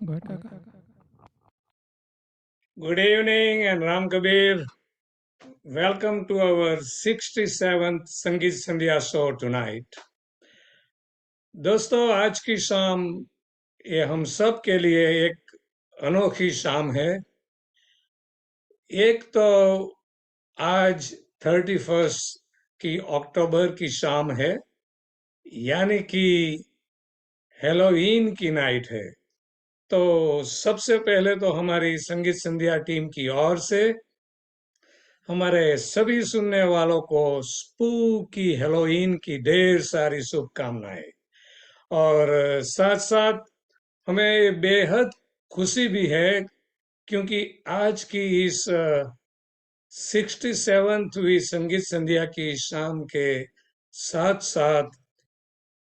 Go ahead, Kaka. Good evening and Ram Kabir. Welcome to our 67th Sangeet Sandhya show tonight. दोस्तों आज की शाम ये हम सब के लिए एक अनोखी शाम है। एक तो आज 31 की अक्टूबर की शाम है, यानी कि हेलोवीन की नाइट है। तो सबसे पहले तो हमारी संगीत संध्या टीम की ओर से हमारे सभी सुनने वालों को स्पूकी हेलोवीन की ढेर सारी शुभकामनाएं। और साथ साथ हमें बेहद खुशी भी है क्योंकि आज की इस 67वीं संगीत संध्या की शाम के साथ साथ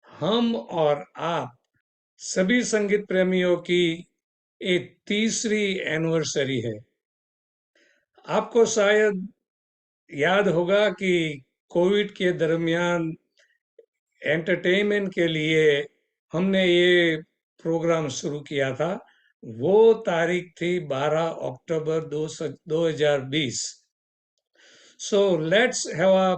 हम और आप सभी संगीत प्रेमियों की एक तीसरी एनिवर्सरी है। आपको शायद याद होगा कि कोविड के दरमियान एंटरटेनमेंट के लिए हमने ये प्रोग्राम शुरू किया था। वो तारीख थी 12 अक्टूबर 2020। So let's have a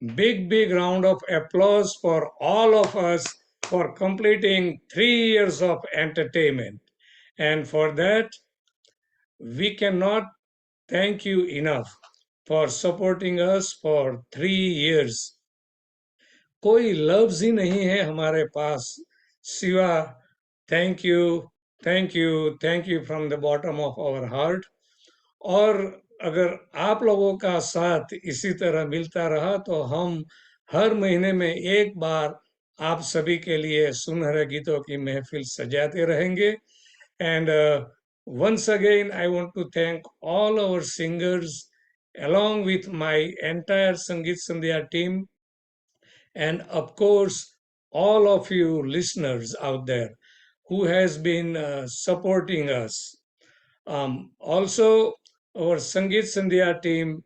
big round of applause for all of us for completing 3 years of entertainment. And for that, we cannot thank you enough for supporting us for 3 years. कोई लफ्ज ही नहीं है हमारे पास सिवा thank you, thank you, thank you from the bottom of our heart. और अगर आप लोगों का साथ इसी तरह मिलता रहा तो हम हर महीने में एक बार आप सभी के लिए सुनहरे गीतों की महफिल सजाते रहेंगे। And once again I want to thank all our singers along with my entire Sangeet Sandhya team, and of course all of you listeners out there who has been supporting us. Also, our Sangeet Sandhya team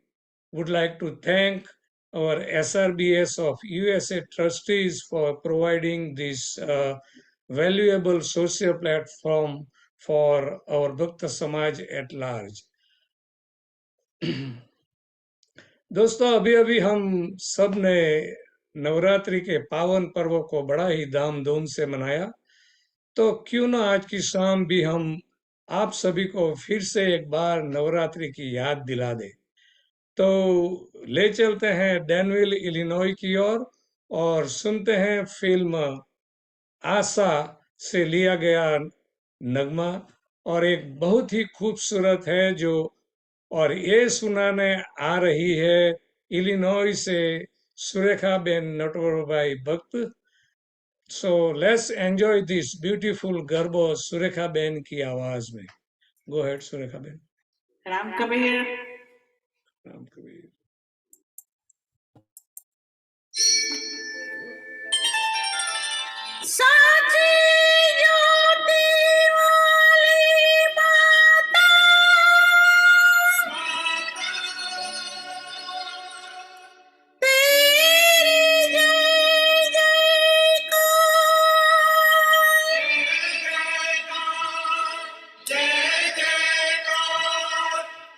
would like to thank our SRBS of USA trustees for providing this valuable social platform for our Bhakta Samaj at large. दोस्तों अभी अभी हम सब ने नवरात्रि के पावन पर्व को बड़ा ही धाम-धूम से मनाया, तो क्यों ना आज की शाम भी हम आप सभी को फिर से एक बार नवरात्रि की याद दिला दे। तो ले चलते हैं डैनविल इलिनॉय की ओर और सुनते हैं फिल्म आशा से लिया गया नगमा। और एक बहुत ही खूबसूरत है जो, और ये सुनाने आ रही है इलिनॉय से Surekha ben Natwarbhai Bhakt. So let's enjoy this beautiful garbo Surekha ben की आवाज में। Go ahead Surekha ben. राम कबीर। राम कबीर। साची ज्योति वाली माता तेरी जय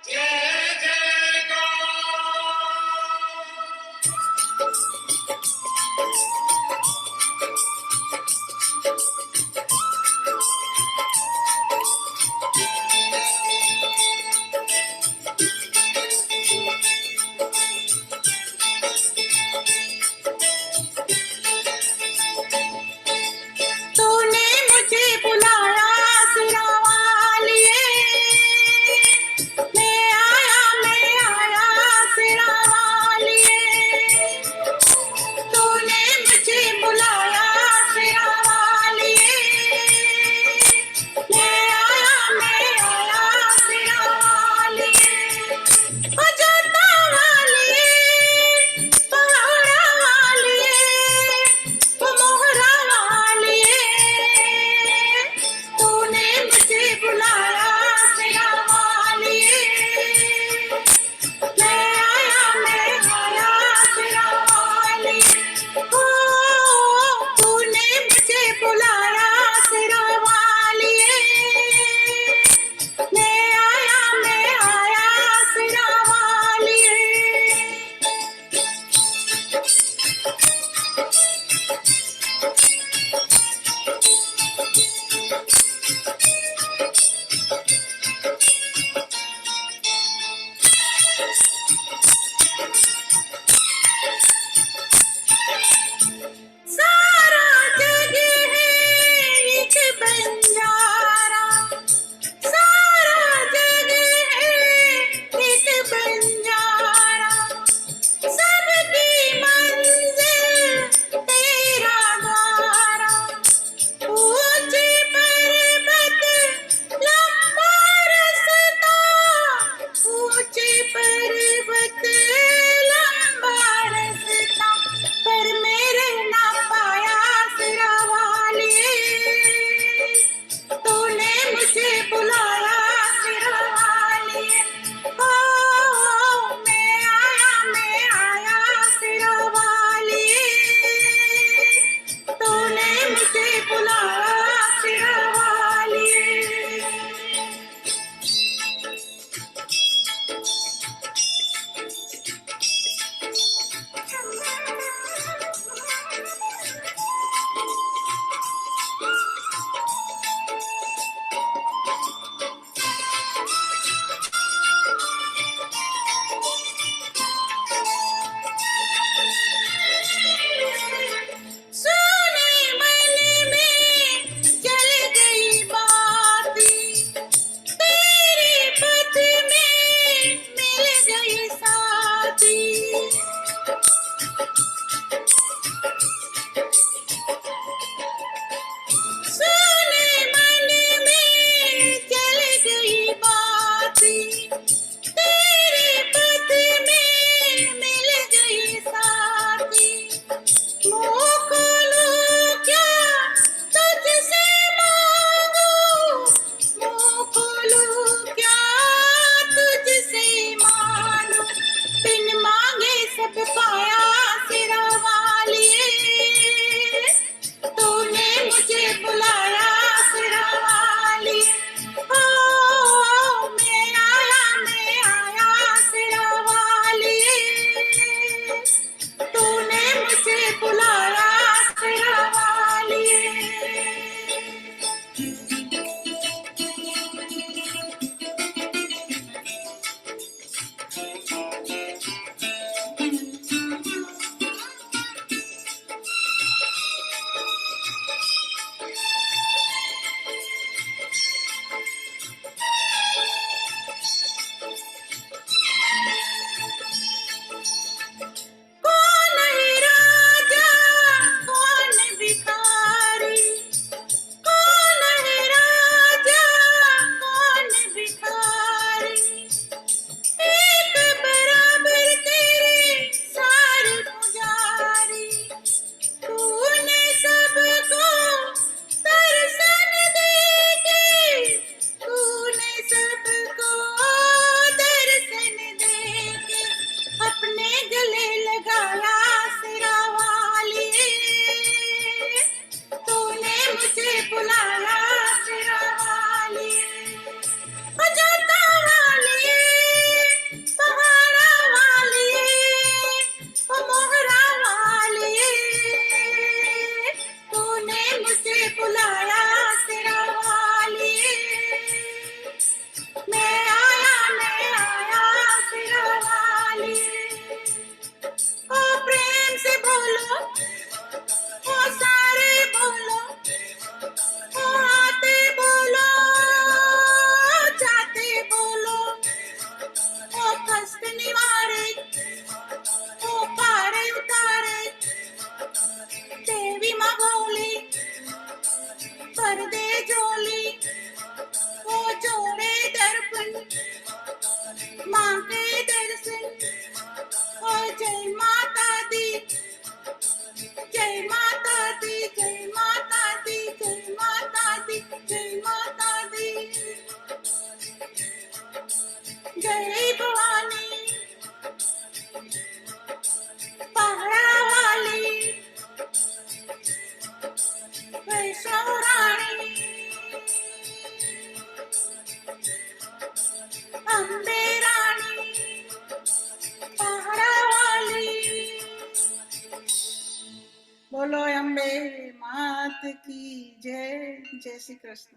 बोलो अम्बे मात की जय। जय Shri Krishna.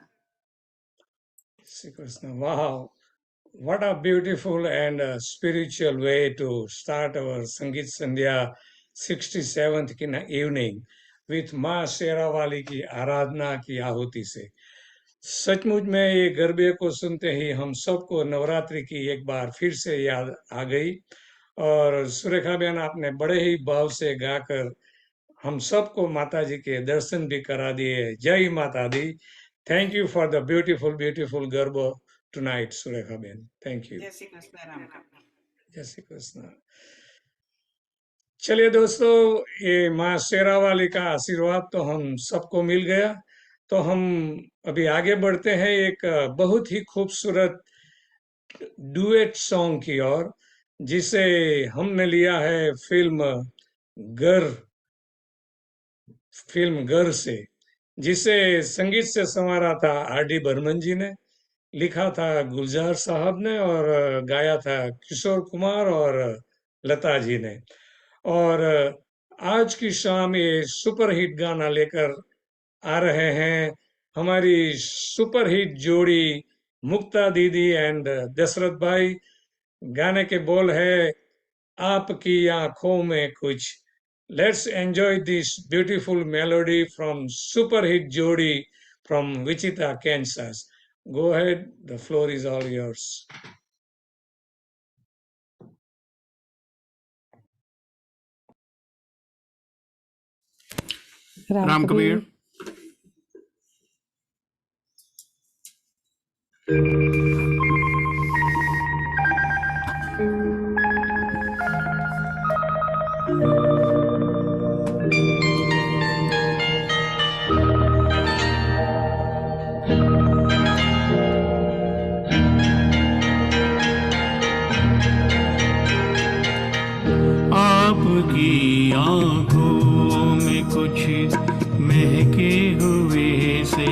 Sri Krishna. Wow, what a beautiful and spiritual way to start our Sangeet Sandhya 67th की evening with माँ शेरावाली की आराधना की आहुति से। सचमुच में ये गरबे को सुनते ही हम सबको नवरात्रि की एक बार फिर से याद आ गई। और सुरेखा बहन, आपने बड़े ही भाव से गाकर हम सबको माता जी के दर्शन भी करा दिए। जय माता दी। Thank you for the beautiful beautiful garba tonight Surekha बहन। Thank you. जय श्री कृष्ण। राम का जय श्री कृष्ण। चलिए दोस्तों, ये माँ शेरावाली का आशीर्वाद तो हम सबको मिल गया, तो हम अभी आगे बढ़ते हैं एक बहुत ही खूबसूरत डुएट सॉन्ग की ओर, जिसे हमने लिया है गर फिल्म गर से, जिसे संगीत से संवारा था R.D. बर्मन जी ने, लिखा था गुलजार साहब ने और गाया था किशोर कुमार और लता जी ने। और आज की शाम ये सुपरहिट गाना लेकर आ रहे हैं हमारी सुपरहिट जोड़ी मुक्ता दीदी एंड दशरथ भाई। गाने के बोल है आपकी आंखों में कुछ। Let's enjoy this beautiful melody from superhit जोड़ी from Wichita Kansas. Go ahead, the floor is all yours. Ram Kabir. आपकी आंखों में कुछ महके हुए से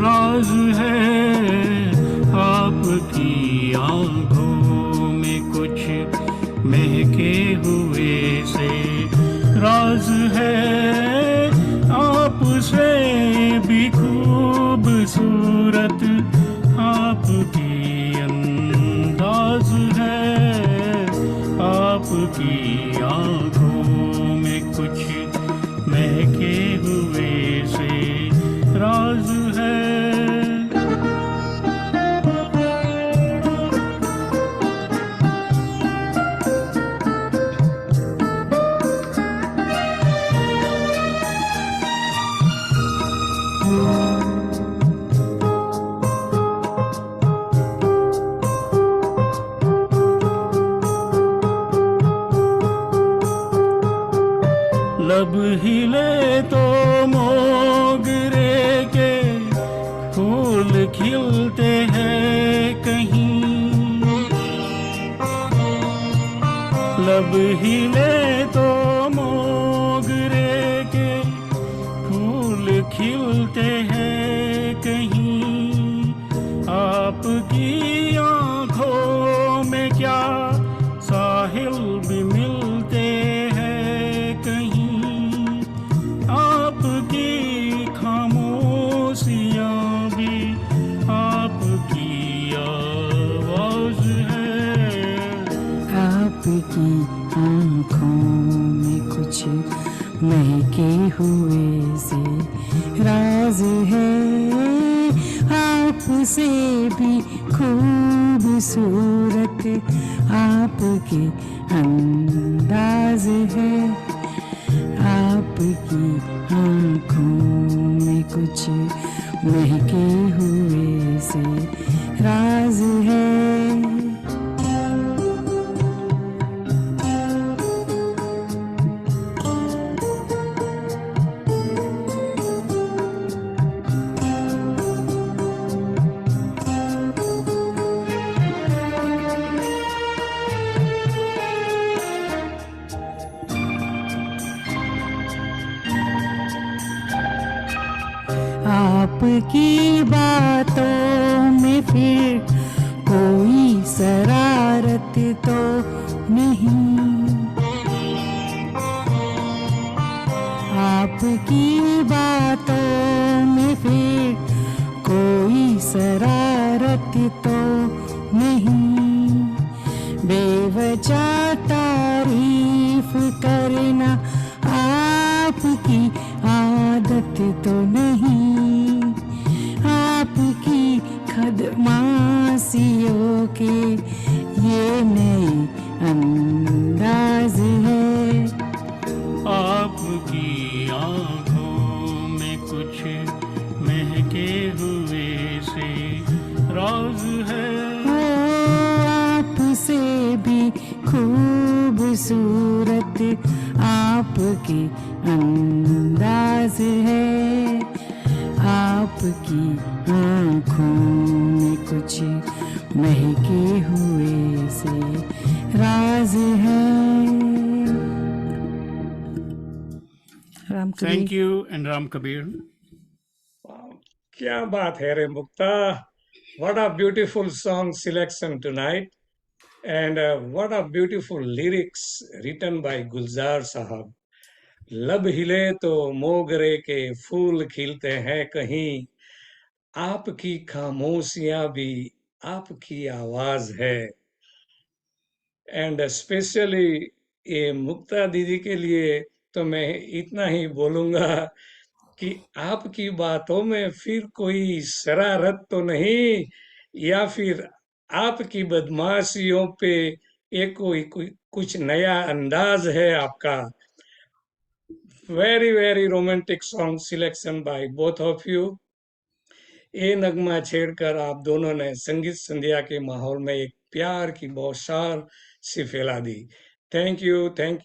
राज है। आपकी आंखों में कुछ महके हुए से राज है। आपसे भी खूबसूरत आपकी अंदाज है। आपकी आंखों में कुछ महके हुए से राज है। लब हिले तो मोगरे के फूल खिलते हैं कहीं। लब हिले तो मोगरे के फूल खिलते हैं कहीं। आपकी आंखों में क्या साहिल भी मिलते हैं कहीं। आपकी खामोशियाँ भी आपकी आवाज है। आपकी आँखों में कुछ महके हुए से राज है। आपसे भी खूबसूरत आपके अंदाज है। आपकी आँखों में कुछ महके हुए से राज है। आपकी बातों में फिर कोई शरारत तो नहीं। आपकी बातों में फिर कोई शरारत तो नहीं, बेवजह तारीफ करना आपकी आदत तो नहीं, आपकी खदमासियों के ये नए अंदाज है। आपकी आंखों में कुछ महके हुए से राज है। ओ आपसे भी खूबसूरत आपके अंदाज है, आपकी आँखों में कुछ महके हुए से राज है। Ram Kabir. Thank you and Ram Kabir. क्या बात है रे मुक्ता, what a beautiful song selection tonight, and what a beautiful lyrics written by Gulzar Sahab. लब हिले तो मोगरे के फूल खिलते हैं कहीं, आपकी खामोशियां भी आपकी आवाज है। एंड स्पेशली ये मुक्ता दीदी के लिए तो मैं इतना ही बोलूंगा कि आपकी बातों में फिर कोई शरारत तो नहीं, या फिर आपकी बदमाशियों पे कोई कुछ नया अंदाज है आपका। Very very romantic song selection by both of you. ये नगमा छेड़कर आप दोनों ने संगीत संध्या के माहौल में एक प्यार की बौछार सी फैला दी। Thank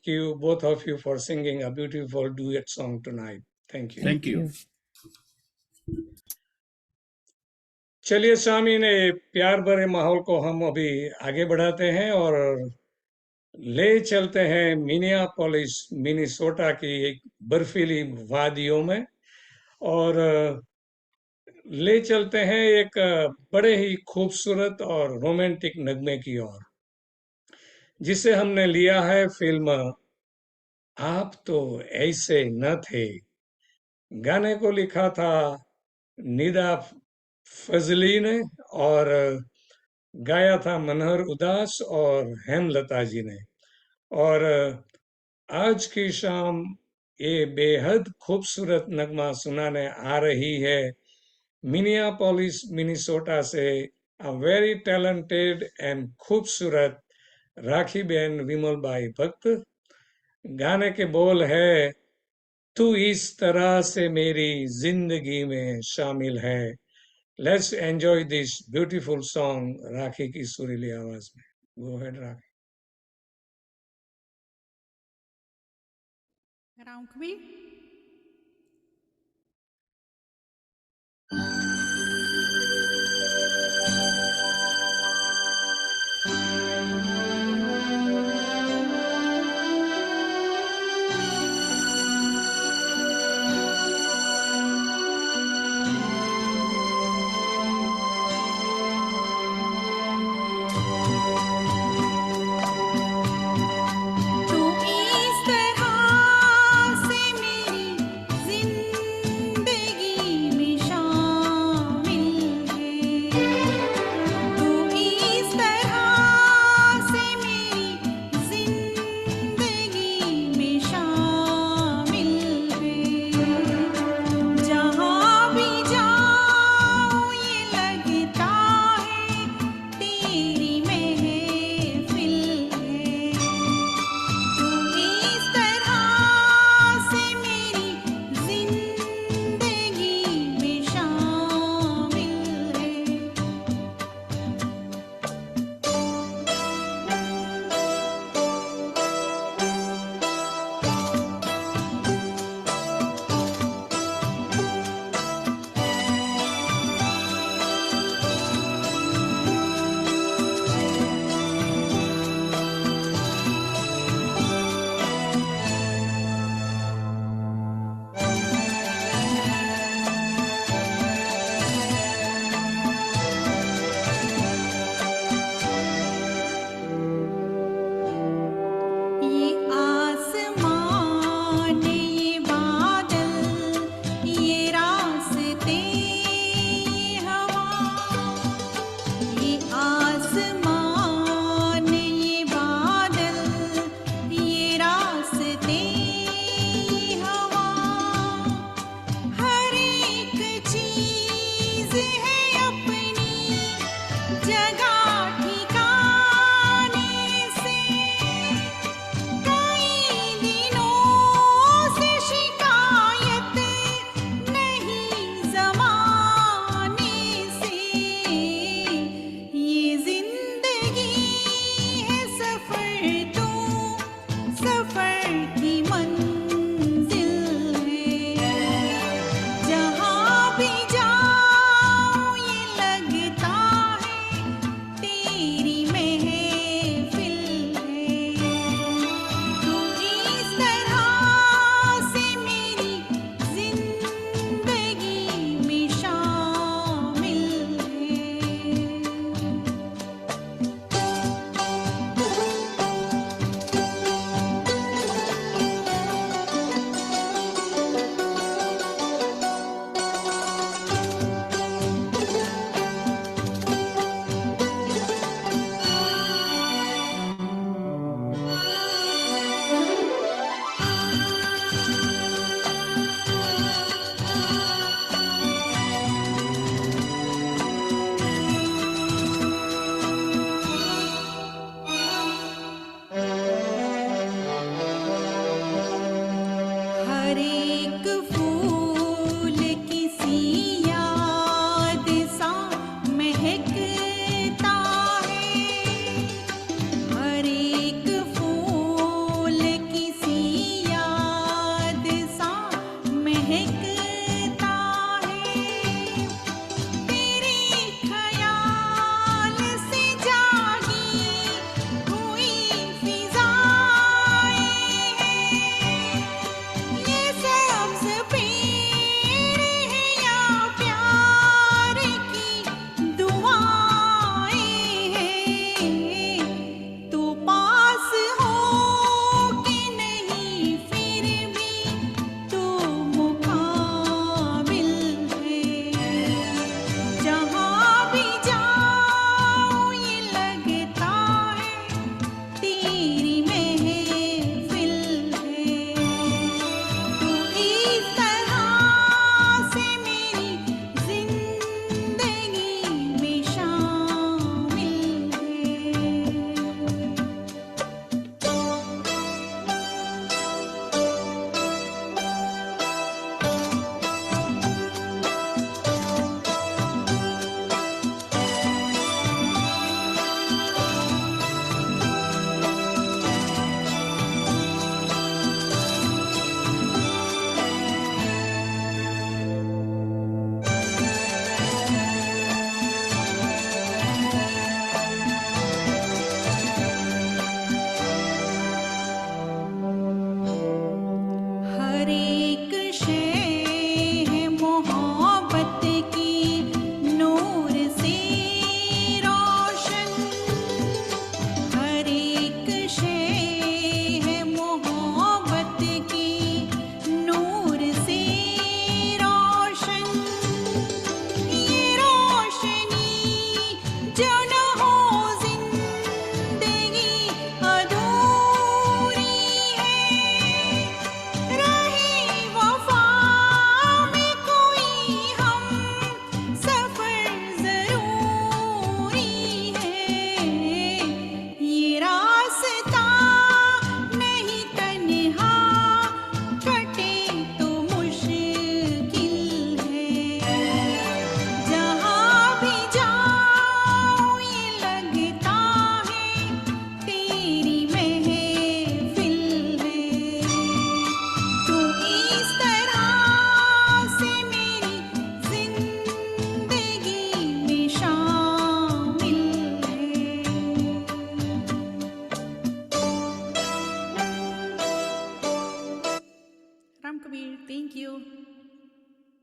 you both of you for singing a beautiful duet song tonight. Thank you. Thank you. चलिए स्वामी ने प्यार भरे माहौल को हम अभी आगे बढ़ाते हैं और ले चलते हैं मिनियापोलिस मिनीसोटा की एक बर्फीली वादियों में, और ले चलते हैं एक बड़े ही खूबसूरत और रोमांटिक नगमे की ओर, जिसे हमने लिया है फिल्म आप तो ऐसे न थे। गाने को लिखा था निदा फजली ने और गाया था मनोहर उदास और हेमलता जी ने। और आज की शाम ये बेहद खूबसूरत नगमा सुनाने आ रही है मिनियापोलिस मिनीसोटा से अ वेरी टैलेंटेड एंड खूबसूरत राखी बहन विमल बाई भक्त। गाने के बोल है, तू इस तरह से मेरी जिंदगी में शामिल है। Let's enjoy this beautiful song Rakhi की सुरीली आवाज में। Go ahead Rakhi. राम कबीर। तू इस तरह से मेरी जिंदगी में शामिल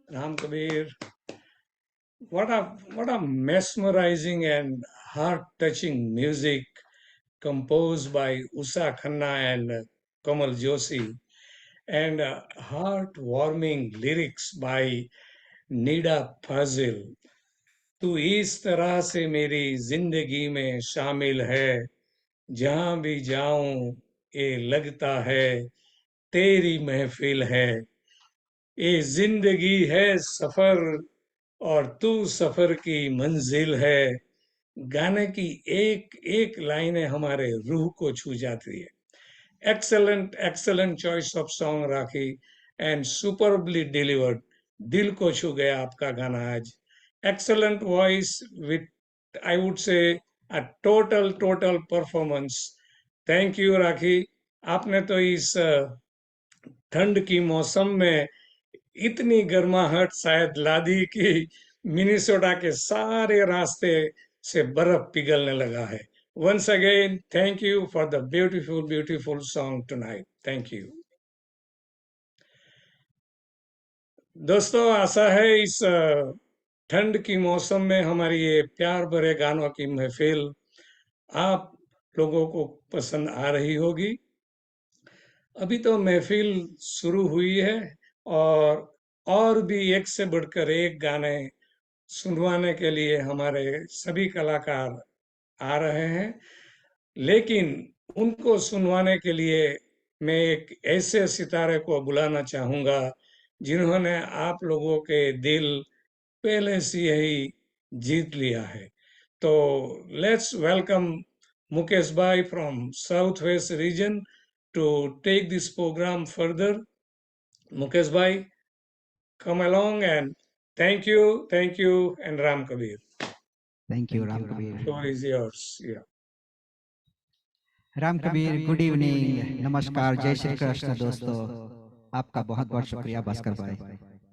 Ram Kabir, what a mesmerizing and heart-touching music composed by Usha Khanna and Kamal Joshi, and heartwarming lyrics by Nida Fazil. तू इस तरह से मेरी जिंदगी में शामिल है, जहां भी जाऊं ये लगता है तेरी महफिल है। ये जिंदगी है सफर और तू सफर की मंजिल है। गाने की एक एक लाइनें हमारे रूह को छू जाती है। Excellent choice of song Rakhi and superbly delivered. दिल को छू गया आपका गाना आज। Excellent voice with, I would say, a total performance. Thank you Rakhi, आपने तो इस ठंड की मौसम में इतनी गर्माहट शायद ला दी कि मिनीसोटा के सारे रास्ते से बर्फ पिघलने लगा है। Once again thank you for the beautiful song tonight. Thank you दोस्तों, आशा है इस ठंड की मौसम में हमारी ये प्यार भरे गानों की महफिल आप लोगों को पसंद आ रही होगी। अभी तो महफिल शुरू हुई है और भी एक से बढ़कर एक गाने सुनवाने के लिए हमारे सभी कलाकार आ रहे हैं, लेकिन उनको सुनवाने के लिए मैं एक ऐसे सितारे को बुलाना चाहूंगा जिन्होंने आप लोगों के दिल पहले से ही जीत लिया है। तो लेट्स वेलकम मुकेश भाई from south west reason to take this program further. Mukesh bhai, come along and thank you, and Ram Kabir. Thank you, Ram Kabir. Floor is yours. Yeah. Ram Kabir, good evening, नमस्कार, जय श्री कृष्ण दोस्तों। आपका बहुत बहुत शुक्रिया भास्कर भाई।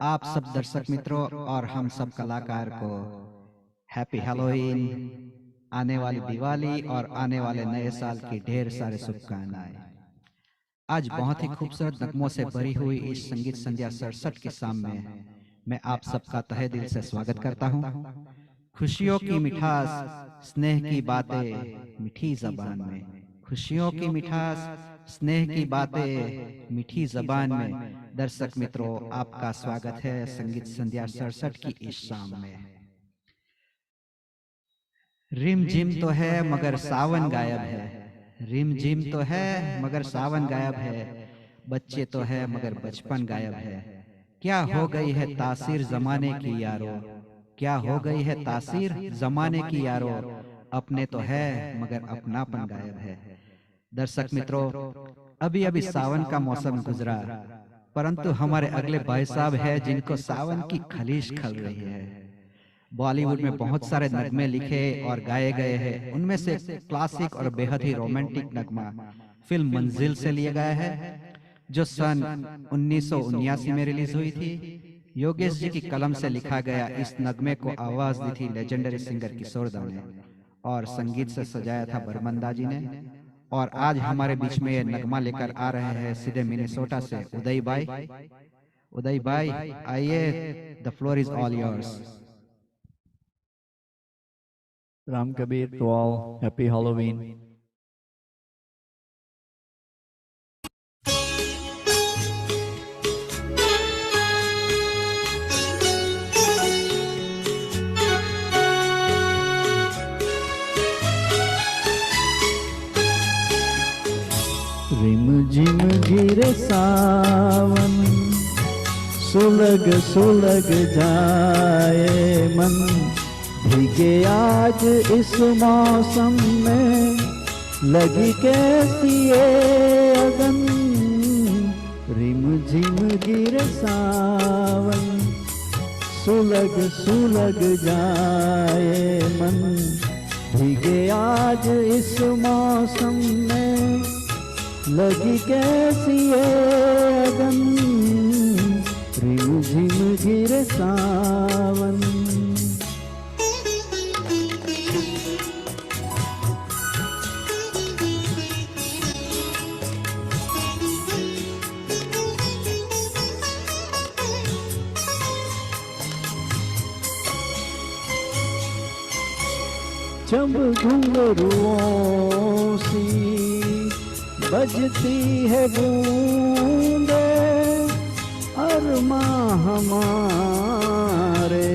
आप सब दर्शक मित्रों और हम सब कलाकार को हैप्पी हैलोवीन, आने वाली दिवाली और आने वाले नए साल की ढेर सारे शुभकामनाएं। आज बहुत ही खूबसूरत नगमों से भरी हुई इस संगीत संध्या 67 के सामने मैं आप सबका तहे दिल से स्वागत करता हूं। खुशियों की मिठास, स्नेह की बातें मीठी जबान में, खुशियों की मिठास, स्नेह की बातें मीठी जबान में। दर्शक मित्रों, आपका स्वागत है संगीत संध्या 67 की इस शाम में। रिम झिम तो है मगर सावन गायब है, रिम झिम तो है मगर सावन गायब है, बच्चे तो है मगर बचपन गायब है। क्या हो गई है तासीर जमाने की यारो, क्या हो गई है तासीर जमाने की यारो, अपने तो है मगर अपनापन गायब है। दर्शक मित्रों, अभी अभी सावन का मौसम गुजरा, परंतु हमारे अगले भाई साहब है जिनको सावन की खलीश खल रही है। बॉलीवुड में बहुत सारे नगमे लिखे और गाए गए हैं, उनमें से क्लासिक और बेहद ही रोमांटिक नगमा फिल्म मंजिल से लिया गया है, जो सन 1979 में रिलीज हुई थी। योगेश जी की कलम से लिखा गया इस नगमे को आवाज दी थी लेजेंडरी सिंगर किशोर दा ने और संगीत से सजाया था बर्मंदा जी ने। और आज हमारे बीच में ये नगमा लेकर आ रहे हैं सीधे मिनेसोटा से उदय भाई। उदय भाई आइए, the floor is all yours. Ram Kabir to all, happy Halloween. रिम झिम गिरे सावन, सुलग सुलग जाए मन, भीगे आज इस मौसम में, लगी कैसी ये अगन। रिम झिम गिरे सावन, सुलग सुलग जाए मन, भीगे आज इस मौसम में, लगी कैसी ये अगन। रिम झिम गिरे सावन। जब घुंघरुओं सी बजती है बूंदे, अरमां हमारे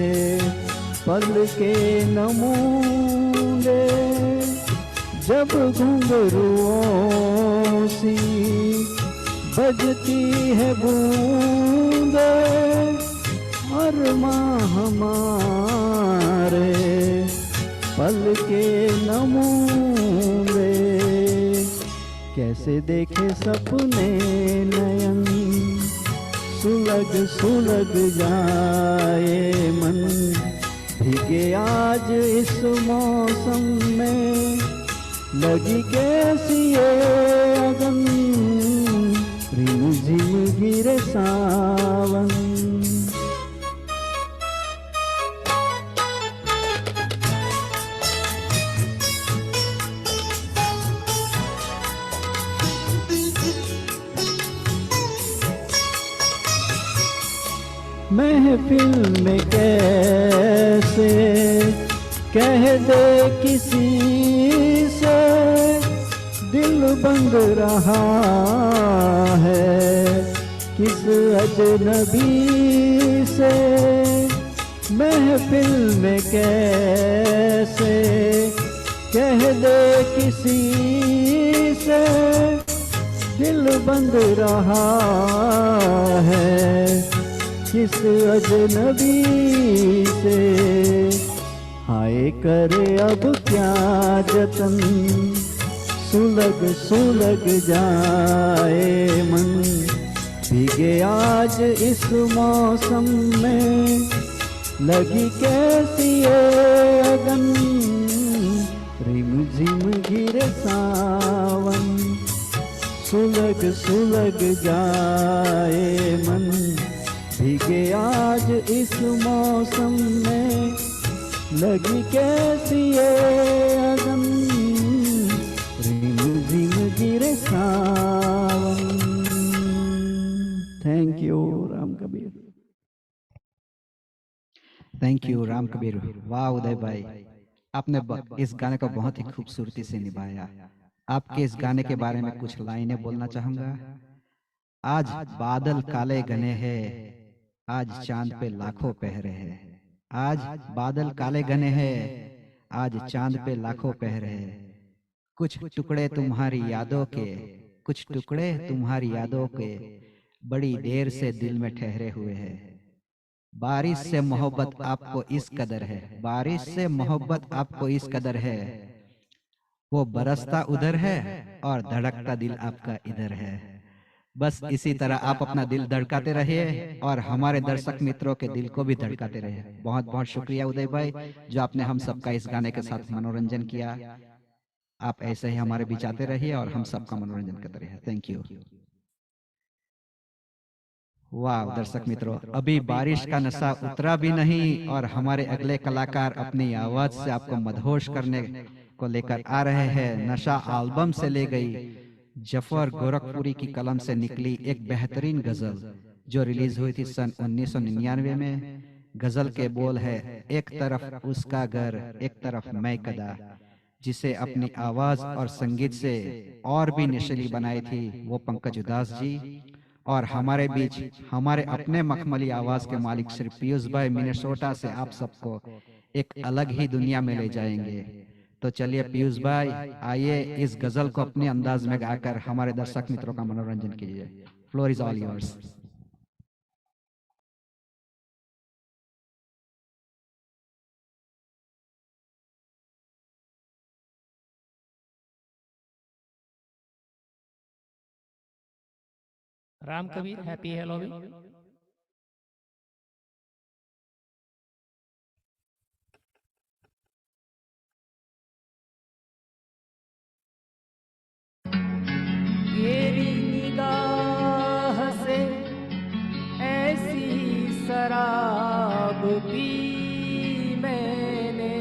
पल के नमूंदे। जब घुंघरुओं सी बजती है बूंदे, अरमां हमारे पल के नमूंदे। कैसे देखे सपने नयन, सुलग सुलग जाए मन, भीगे आज इस मौसम में, लगी कैसी ये अगन। रिम झिम गिरे सावन। महफिल में कैसे कह दे किसी से, दिल बंद रहा है किस अजनबी से। महफिल में कैसे कह दे किसी से, दिल बंद रहा है किस अजनबी से। हाय करे अब क्या जतन, सुलग सुलग जाए मन, भीगे आज इस मौसम में, लगी कैसी ये अगन, रिम झिम गिरे सावन, सुलग सुलग जाए मन। भीगे आज इस मौसम में, लगी कैसी ये अगन, रिम झिम गिरे सावन। Thank you Ram Kabir. Thank you Ram Kabir. वाह उदय भाई, आपने इस गाने को बहुत ही खूबसूरती से निभाया। आपके इस गाने के बारे में कुछ लाइनें बोलना चाहूंगा। आज बादल काले घने हैं, आज चांद पे लाखों पहरे हैं। आज बादल काले घने हैं, आज चांद पे लाखों पहरे हैं। कुछ टुकड़े तुम्हारी यादों के, कुछ टुकड़े तुम्हारी यादों के, बड़ी देर से दिल में ठहरे हुए हैं। बारिश से मोहब्बत आपको इस कदर है, बारिश से मोहब्बत आपको इस कदर है, वो बरसता उधर है और धड़कता दिल आपका इधर है। बस इसी तरह आप अपना दिल धड़काते रहिए और हमारे दर्शक मित्रों के दिल को भी धड़काते रहिए। बहुत बहुत शुक्रिया उदय भाई, जो आपने हम सबका इस गाने के साथ मनोरंजन किया। आप ऐसे ही हमारे बीच आते रहिए और हम सबका मनोरंजन करते रहिए। Thank you. वाह दर्शक मित्रों, अभी बारिश का नशा उतरा भी नहीं और हमारे अगले कलाकार अपनी आवाज से आपको मदहोश करने को लेकर आ रहे हैं। नशा एल्बम से ले गई जफर गोरखपुरी की कलम से निकली एक बेहतरीन गजल जो रिलीज हुई थी सन 1999 में। गजल के बोल है, एक तरफ उसका घर एक तरफ मैं कदा, जिसे अपनी आवाज और संगीत से और भी नशीली बनाई थी वो पंकज उदास जी। और हमारे बीच हमारे अपने मखमली आवाज के मालिक श्री पीयूष भाई मिनेसोटा से आप सबको एक अलग ही दुनिया में ले जाएंगे। तो चलिए पीयूष भाई, आइए इस गजल को अपने अंदाज में गाकर हमारे दर्शक मित्रों का मनोरंजन कीजिए। Floor is all yours. Ram Kabir, happy Halloween. तेरी निगाह से ऐसी शराब पी मैंने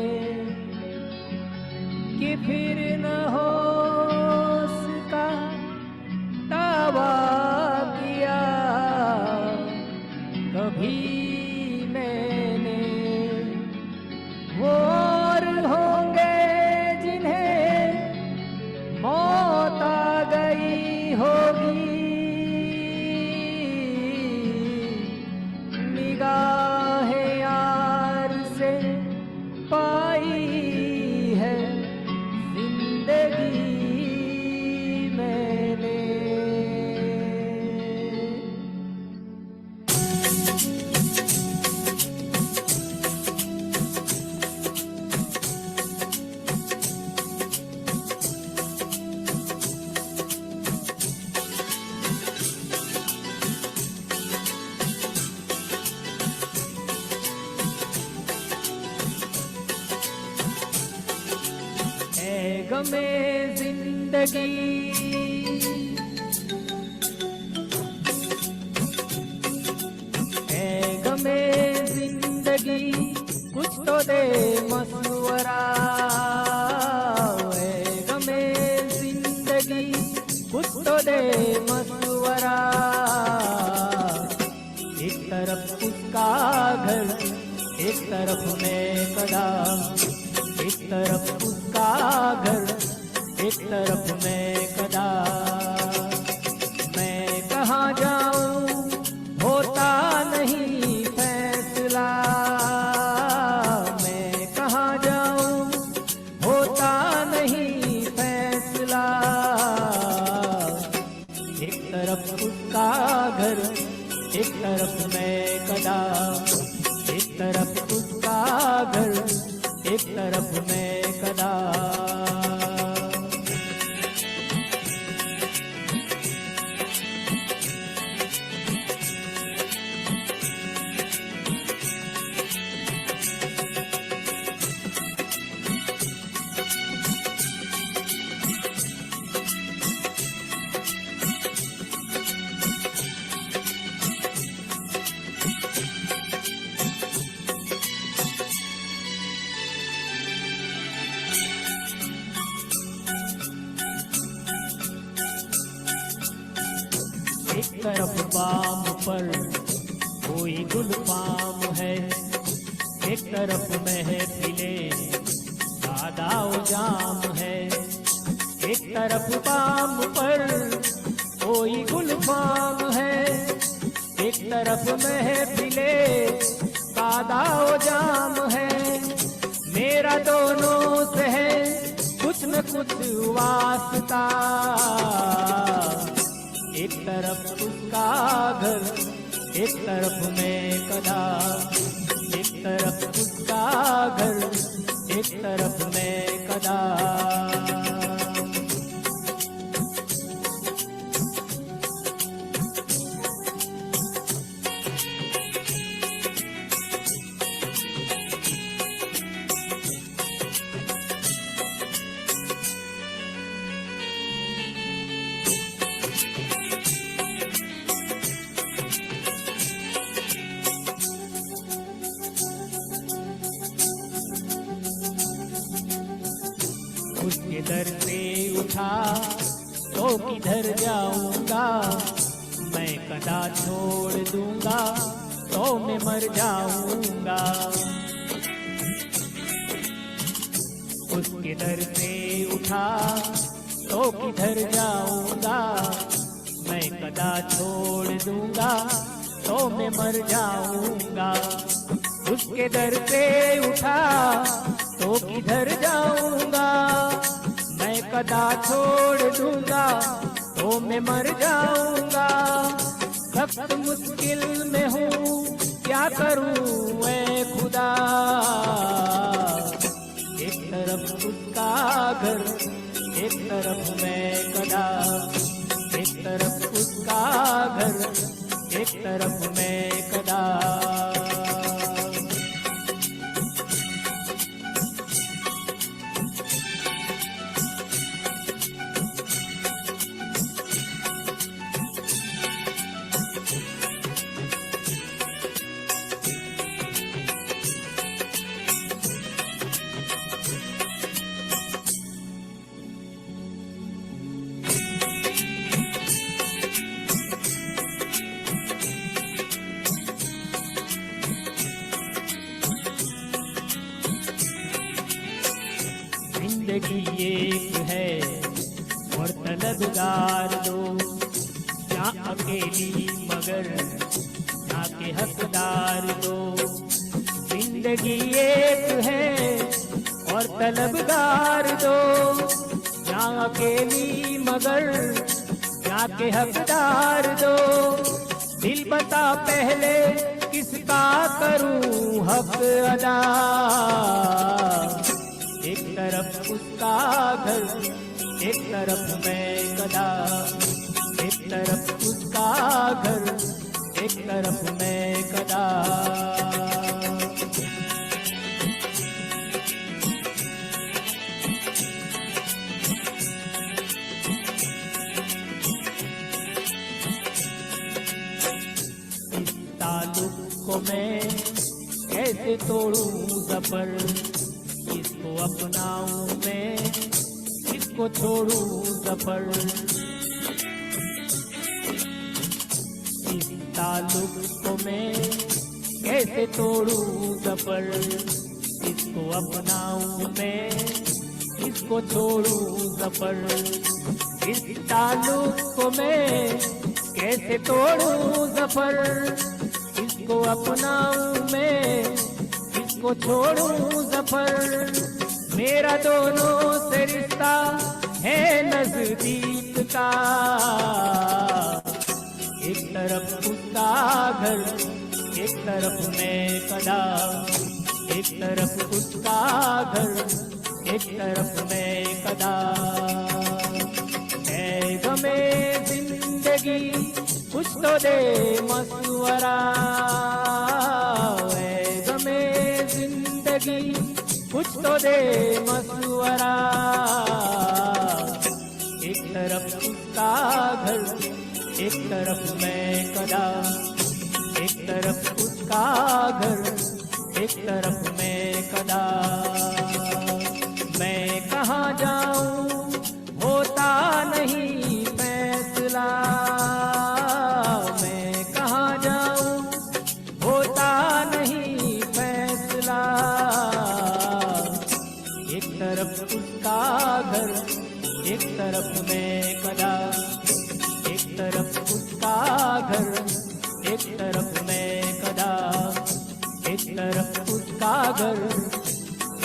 कि फिर न होश का दावा किया कभी मैंने। वो और होंगे जिन्हें मौत आ गई होगी, निगाहे यार से पाई है जिंदगी मैंने। ऐ गमे जिंदगी ऐ गमे जिंदगी कुछ तो दे मशवरा। ऐ गमे जिंदगी कुछ तो दे मशवरा। एक तरफ उसका घर एक तरफ मैं कदा, एक तरफ उसका घर एक तरफ मैं कदा। मैं कहाँ जाऊँ होता नहीं फैसला, मैं कहाँ जाऊँ होता नहीं फैसला। एक तरफ उसका घर एक तरफ मैं कदा, एक तरफ उसका घर एक तरफ मैं कदा। बाम पर कोई गुल पाम है, एक तरफ महफिले सादाओ जाम है, एक तरफ बाम पर कोई गुल पाम है, एक तरफ महफिले सादाओ जाम है। मेरा दोनों से है कुछ न कुछ वास्ता, एक तरफ उसका घर, एक तरफ मैं कदा, एक तरफ उसका घर, एक तरफ मैं कदा। उसके दर से उठा तो किधर जाऊंगा, मैं कदा छोड़ दूंगा तो मैं मर जाऊंगा। उसके दर से उठा तो किधर जाऊंगा, मैं कदा छोड़ दूंगा तो मैं मर जाऊंगा। उसके दर से उठा तो किधर जाऊंगा, मैं कदा छोड़ दूंगा तो मैं मर जाऊंगा। सख्त मुश्किल में हूँ क्या करूँ ऐ खुदा, एक तरफ उसका घर, एक तरफ मैं कदा, एक तरफ उसका घर, एक तरफ मैं कदा। जिंदगी एक है और तलबगार दो, या अकेली मगर या के हकदार दो। जिंदगी एक है और तलबगार दो, या अकेली मगर या के हकदार दो। दिल बता पहले किसका करूं हक अदा, एक तरफ उसका घर, एक तरफ मैं कदा, एक तरफ उसका घर, एक तरफ मैं कदा। इस ताल्लुक को मैं कैसे तोड़ूं ज़फ़र, इसको अपनाऊं मैं, इसको छोड़ूं ज़फ़र। इस ताल्लुक को मैं कैसे तोड़ूं ज़फ़र, इसको अपनाऊं मैं, इसको छोड़ूं ज़फ़र। इस ताल्लुक को मैं कैसे तोड़ूं ज़फ़र, इसको अपनाऊं मैं, इसको छोड़ूं ज़फ़र। मेरा दोनों से रिश्ता है नजदीक का, एक तरफ उसका घर, एक तरफ मैं कदा, एक तरफ उसका घर, एक तरफ मैं कदा। ऐ गमे जिंदगी कुछ तो दे मशवरा, ऐ गमे जिंदगी कुछ तो दे मशवरा। एक तरफ उसका घर, एक तरफ मैं कदा, एक तरफ उसका घर, एक तरफ मैं कदा। मैं कहाँ जाऊं होता नहीं फैसला, मैं तरफ मैं कदा, एक तरफ उसका घर, एक तरफ मैं कदा, एक तरफ उसका घर,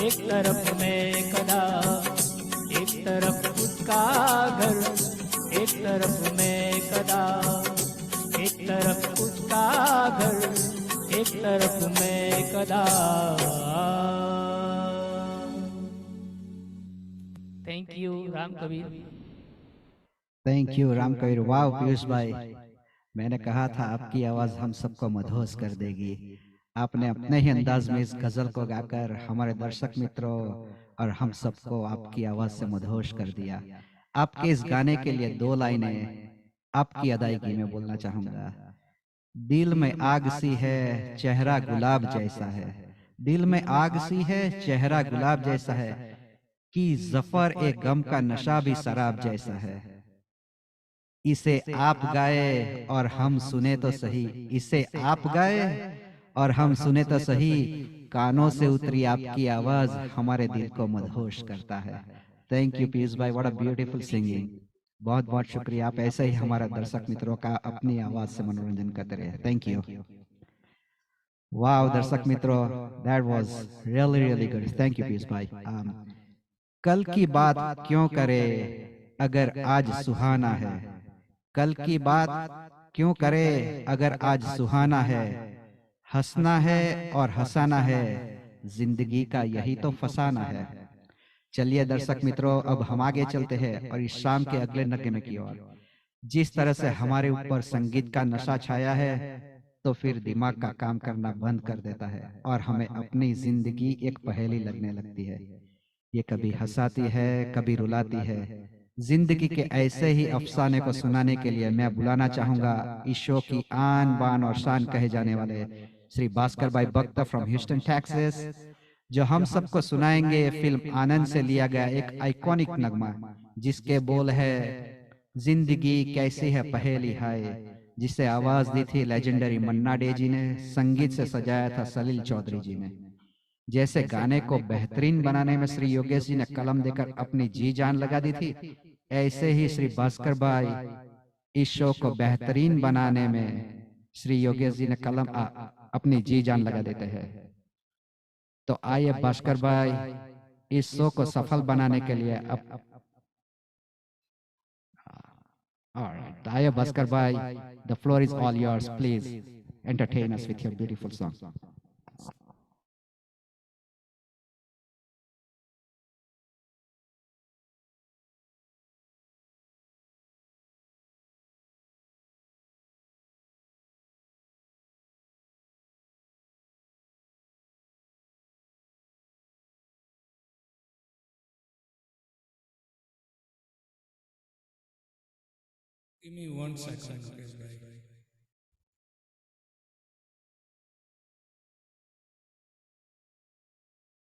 एक तरफ मैं कदा, एक तरफ उसका घर, एक तरफ मैं कदा, एक तरफ उसका घर, एक तरफ मैं कदा। Thank you Ram Kabir. Thank you Ram Kabir. वाह पीयूष भाई, मैंने कहा था आपकी आवाज हम सबको मदहोश कर देगी। आपने अपने ही अंदाज में इस गजल को गाकर हमारे दर्शक मित्रों और हम सबको आपकी आवाज से मदहोश कर दिया। आपके इस गाने के लिए दो लाइनें आपकी अदायगी में बोलना चाहूंगा। दिल में आग सी है, चेहरा गुलाब जैसा है। दिल में आग सी है, चेहरा गुलाब जैसा है, कि जफर ए गम का नशा भी शराब जैसा है। इसे आप गाए और हम सुने तो सही, इसे आप गाए और हम सुने तो सही, कानों से उतरी आपकी आवाज हमारे दिल को मदहोश करता है। थैंक यू पीयूष भाई, व्हाट अ ब्यूटीफुल सिंगिंग। बहुत बहुत शुक्रिया। आप ऐसे ही हमारा दर्शक मित्रों का अपनी आवाज से मनोरंजन करते रहे। Thank you. वाह दर्शक मित्रों, that was really really good. Thank you Piyush भाई। कल की बात क्यों करे अगर आज सुहाना है, कल की बात क्यों करे अगर आज सुहाना है, हंसना है और हंसाना है, जिंदगी का यही तो फसाना है। चलिए दर्शक मित्रों, अब हम आगे चलते हैं और इस शाम के अगले नगमे की ओर। जिस तरह से हमारे ऊपर संगीत का नशा छाया है, तो फिर दिमाग का काम करना बंद कर देता है और हमें अपनी जिंदगी एक पहेली लगने लगती है। ये कभी हंसाती है, कभी रुलाती है। जिंदगी के ऐसे ही अफसाने को सुनाने के लिए मैं बुलाना चाहूंगा इस शो की आन बान और शान कहे जाने वाले श्री भास्कर भाई बख्तर फ्रॉम ह्यूस्टन टेक्सास, जो हम सबको सुनाएंगे फिल्म आनंद से लिया गया एक आइकॉनिक नगमा, जिसके बोल है जिंदगी कैसी है पहेली हाय, जिसे आवाज दी थी लेजेंडरी मन्ना डे जी ने, संगीत से सजाया था सलील चौधरी जी ने। जैसे गाने को बेहतरीन बनाने में श्री योगेश जी ने कलम देकर अपनी जी जान लगा दी थी, ऐसे ही श्री भास्कर भाई इस शो को बेहतरीन बनाने में श्री योगेश जी ने कलम अपनी जी जान लगा देते हैं। तो आइए भास्कर भाई, इस शो को सफल बनाने के लिए अब आइए भास्कर भाई, the floor is all yours, please entertain us with your beautiful song. Give me 1 second, Mukesh bhai.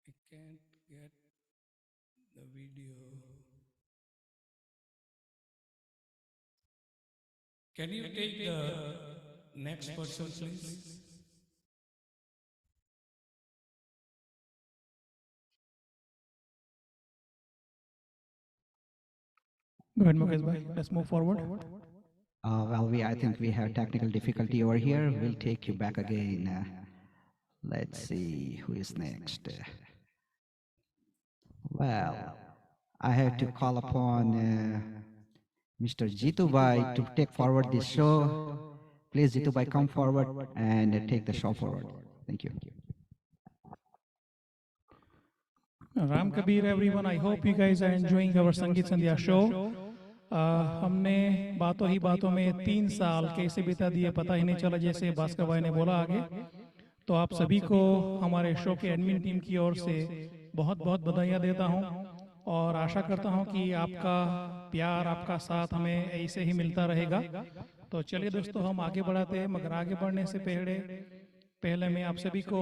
I can't get the video. Can you take the next person, please? Go ahead, Mukesh bhai. Let's move forward. I think we have technical difficulty over here. We'll take you back again. Let's see who is next. Well, I have to call upon Mr. Jitu Bhai to take forward this show. Please, Jitu Bhai, come forward and take the show forward. Thank you. Ram Kabir, everyone. I hope you guys are enjoying our Sangeet Sandhya show. हमने बातों ही बातों में 3 साल कैसे बिता दिए पता ही नहीं चला, जैसे भास्कर भाई ने बोला आगे। तो आप सभी को हमारे शो के एडमिन टीम की ओर से बहुत बहुत बधाइयाँ देता हूँ और आशा करता हूँ कि आपका प्यार, आपका साथ हमें ऐसे ही मिलता रहेगा। तो चलिए दोस्तों, हम आगे बढ़ाते हैं, मगर आगे बढ़ने से पहले मैं आप सभी को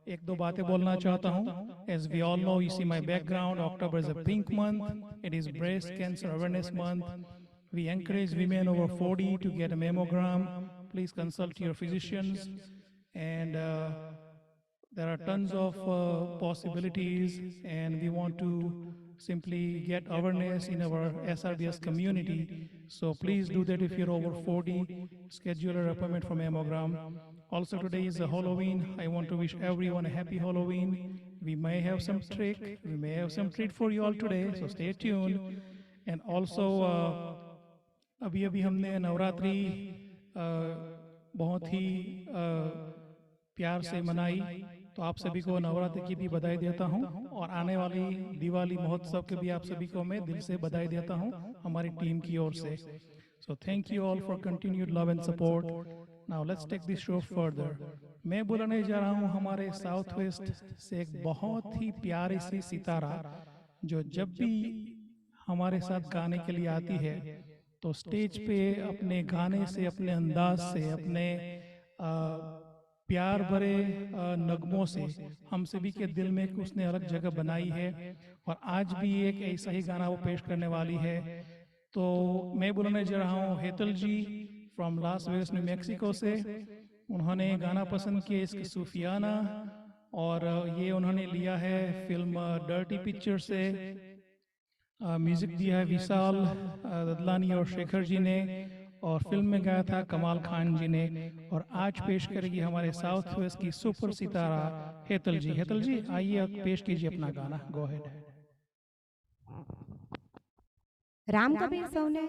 एक दो बातें बोलना चाहता हूँ। As we all know, you see my background, October is a pink month. It is breast cancer awareness month. We encourage women over 40 to get a mammogram. Please consult your physicians. And there are tons of possibilities, and we want to simply get awareness in our SRBS community. So please do that if you're over 40. Schedule an appointment for mammogram. Also today is a Halloween. I want to wish everyone a happy Halloween. We may have some trick, we may have some treat for you all today, so stay tuned. And also अभी हमने नवरात्रि बहुत ही प्यार से मनाई, तो आप सभी को नवरात्रि की भी बधाई देता हूं और आने वाली दिवाली महोत्सव के भी आप सभी को मैं दिल से बधाई देता हूं हमारी टीम की ओर से. So thank you all for continued love and support. Now let's take this show further. मैं बुलाने जा रहा हूं हमारे साउथ वेस्ट से एक बहुत ही प्यारी सी सितारा जो जब भी हमारे साथ गाने के लिए आती है तो स्टेज पे अपने गाने से, अपने अंदाज से, अपने प्यार भरे नगमों से हम सभी के दिल में उसने अलग जगह बनाई है और आज भी एक ऐसा ही गाना वो पेश करने वाली है. तो मैं बुलाने जा रहा हूँ Hetal ji from Las Vegas New Mexico से. उन्होंने गाना पसंद किया इसकी सूफियाना और ये उन्होंने लिया है फिल्म डर्टी पिक्चर से. म्यूजिक दिया है विशाल ददलानी और शेखर जी ने और फिल्म में गाया था कमाल खान जी ने. और आज पेश करेगी हमारे साउथ वेस्ट की सुपर सितारा हेतल जी. हेतल जी आइए पेश कीजिए अपना गाना. Go ahead. राम कबीर सौने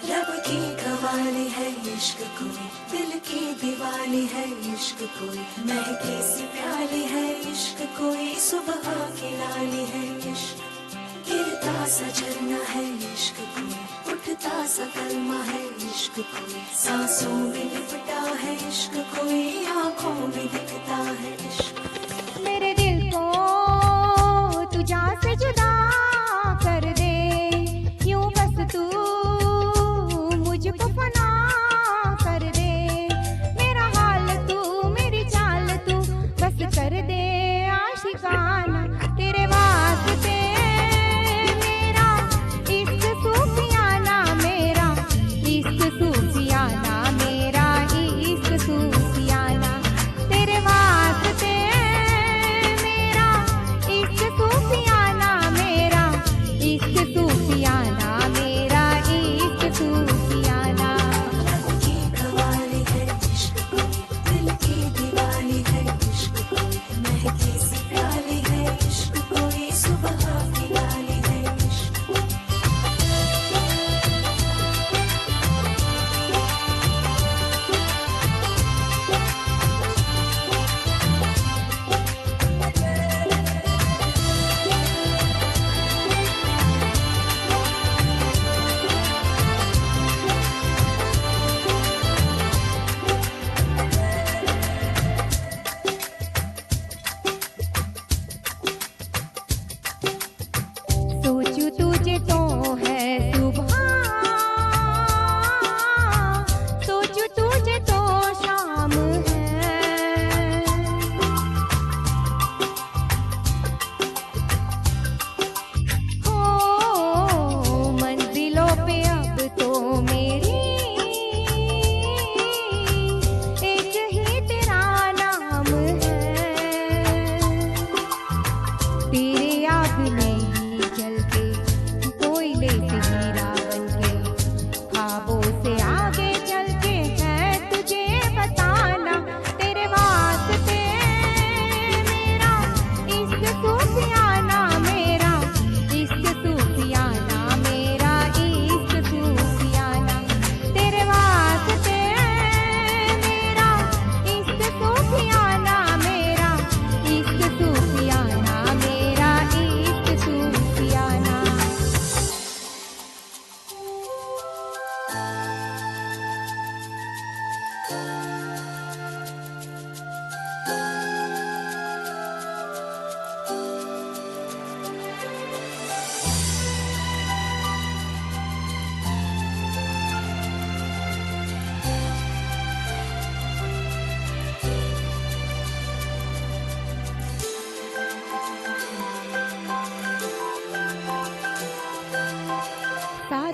रब की कवाली है इश्क कोई, दिल की दीवानी है इश्क कोई, महके सी प्याली है इश्क कोई, सुबह की लाली है इश्क, गिरता सा झरना है इश्क कोई, उठता सा कलमा है इश्क कोई, सांसों में लिपटा है इश्क कोई, आंखों में दिखता है इश्क. मेरे दिल को तू जान से जुदा कर दे, यूं बस तू मुझको फना कर दे. मेरा हाल तू, मेरी चाल तू, बस कर दे आशिकाना. तेरे वास्ते मेरा इश्क सूफियाना, मेरा इश्क सूफियाना, मेरा इश्क सूफियाना. तेरे वास्ते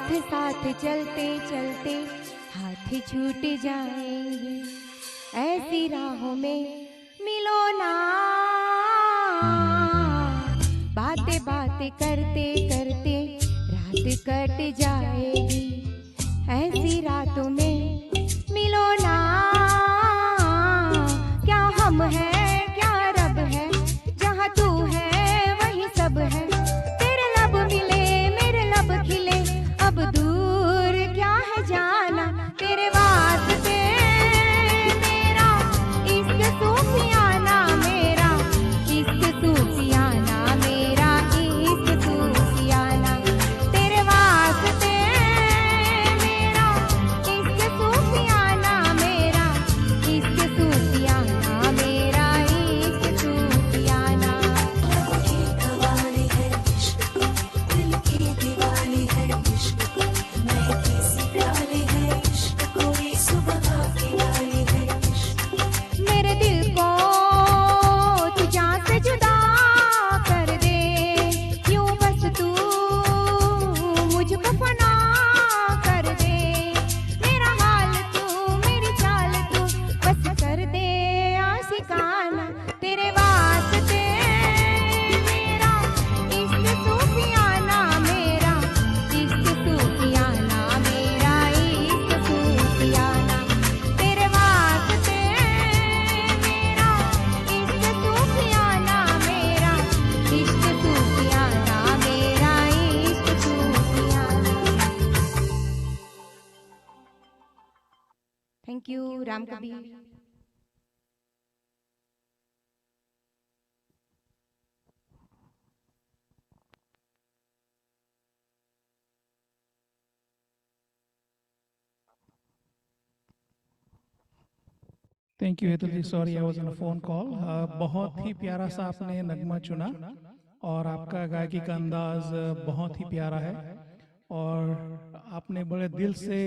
साथ साथ चलते चलते हाथ छूट जाएंगे, ऐसी राहों में मिलो ना। बातें बातें करते करते रात कट जाएगी, ऐसी रातों में मिलो ना। क्या हम हैं क्या रब है, जहाँ तू है वहीं सब है। तेरे लब मिले मेरे लब खिले, अब दूर क्या है जाना। तेरे वास्ते मेरा इश्क सूफियाना, मेरा इश्क सूफियाना, मेरा इश्क सूफियाना। तेरे वास्ते मेरा इश्क सूफियाना, मेरा इश्क सूफियाना, मेरा इश्क सूफियाना। की कवाली है इश्क को, दिल की दीवानी है इश्क को। महकी सी प्याली है इश्क कोई, सुबह की डाली है इश्क। मेरे दिल को तू जान से जुदा कर दे, यूं बस तू मुझको फना कर दे। मेरा हाल तू मेरी चाल तू बस कर दे आशिकाना। तेरे वास्ते मेरा इश्क सूफियाना, मेरा इश्क सूफियाना, मेरा इश्क सूफियाना। तेरे वास्ते मेरा इश्क सूफियाना, मेरा इश्क सूफियाना, मेरा इश्क सूफियाना। Thank you Ram Kabir. Thank you Hetal ji, sorry I was on a phone call. बहुत ही प्यारा सा आपने नगमा चुना और आपका गायकी का अंदाज बहुत ही प्यारा है और आपने बड़े दिल से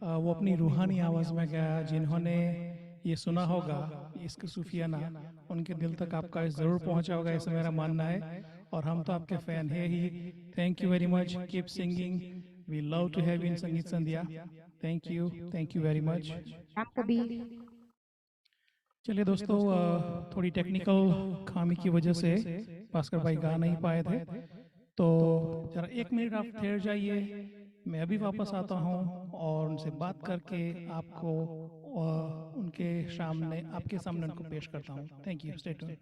वो अपनी रूहानी आवाज़ में गाया। जिन्होंने ये सुना होगा इश्क सूफियाना, उनके दिल तक आपका ज़रूर पहुंचा होगा, ऐसा मेरा मानना है और हम तो आपके फ़ैन है ही। Thank you very much, keep singing, we love to have in Sangeet Sandhya. Thank you very much. Ram Kabir. चलिए दोस्तों, थोड़ी टेक्निकल खामी की वजह से भास्कर भाई गा नहीं पाए थे, तो जरा 1 मिनट आप ठहर जाइए, मैं अभी वापस आता हूँ और उनसे बात करके आपको उनके सामने आपके सामने उनको पेश करता हूँ। Thank you, stay tuned.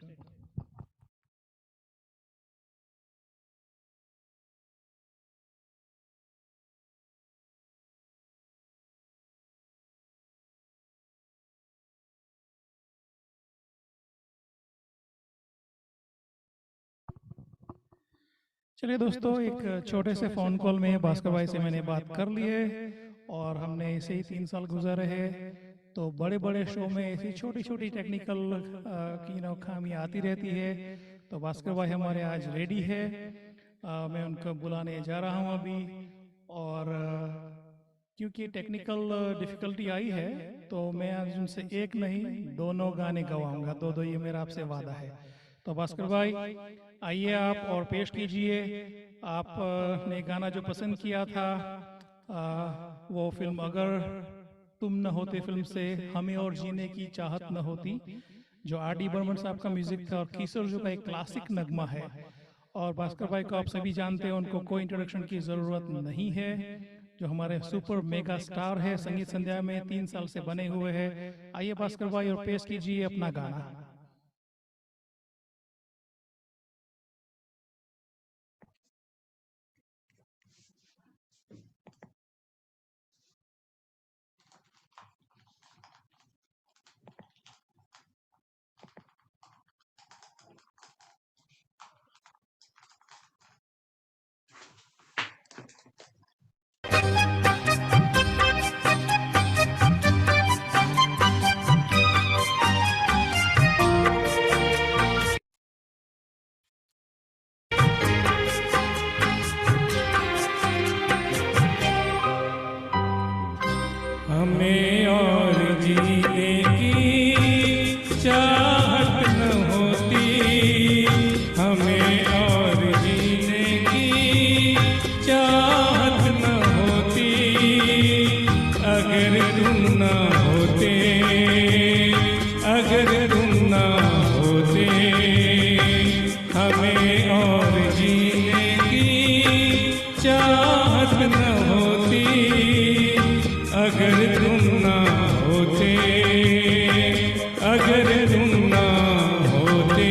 चलिए दोस्तों, एक छोटे से फ़ोन कॉल में भास्कर भाई से मैंने बात कर ली है और हमने ऐसे ही 3 साल गुजारे हैं। तो बड़े बड़े शो में ऐसी छोटी छोटी टेक्निकल की खामी आती रहती है। तो भास्कर भाई हमारे आज रेडी है, मैं उनको बुलाने जा रहा हूँ अभी। और क्योंकि टेक्निकल डिफ़िकल्टी आई है तो मैं आज उनसे एक नहीं दोनों गाने गवाऊंगा, दो ये मेरा आपसे वादा है। तो भास्कर भाई आइए आप और पेश कीजिए। आपने गाना जो पसंद किया था वो फिल्म अगर तुम न होते फिल्म से हमें और जीने की चाहत न होती, जो आर.डी. बर्मन साहब का म्यूजिक था और किशोर जो का एक क्लासिक नगमा है। और भास्कर भाई को आप सभी जानते हैं, उनको कोई इंट्रोडक्शन की ज़रूरत नहीं है, जो हमारे सुपर मेगा स्टार है, संगीत संध्या में 3 साल से बने हुए हैं। आइए भास्कर भाई और पेश कीजिए अपना गाना। अगर तुम ना होते, अगर तुम ना होते।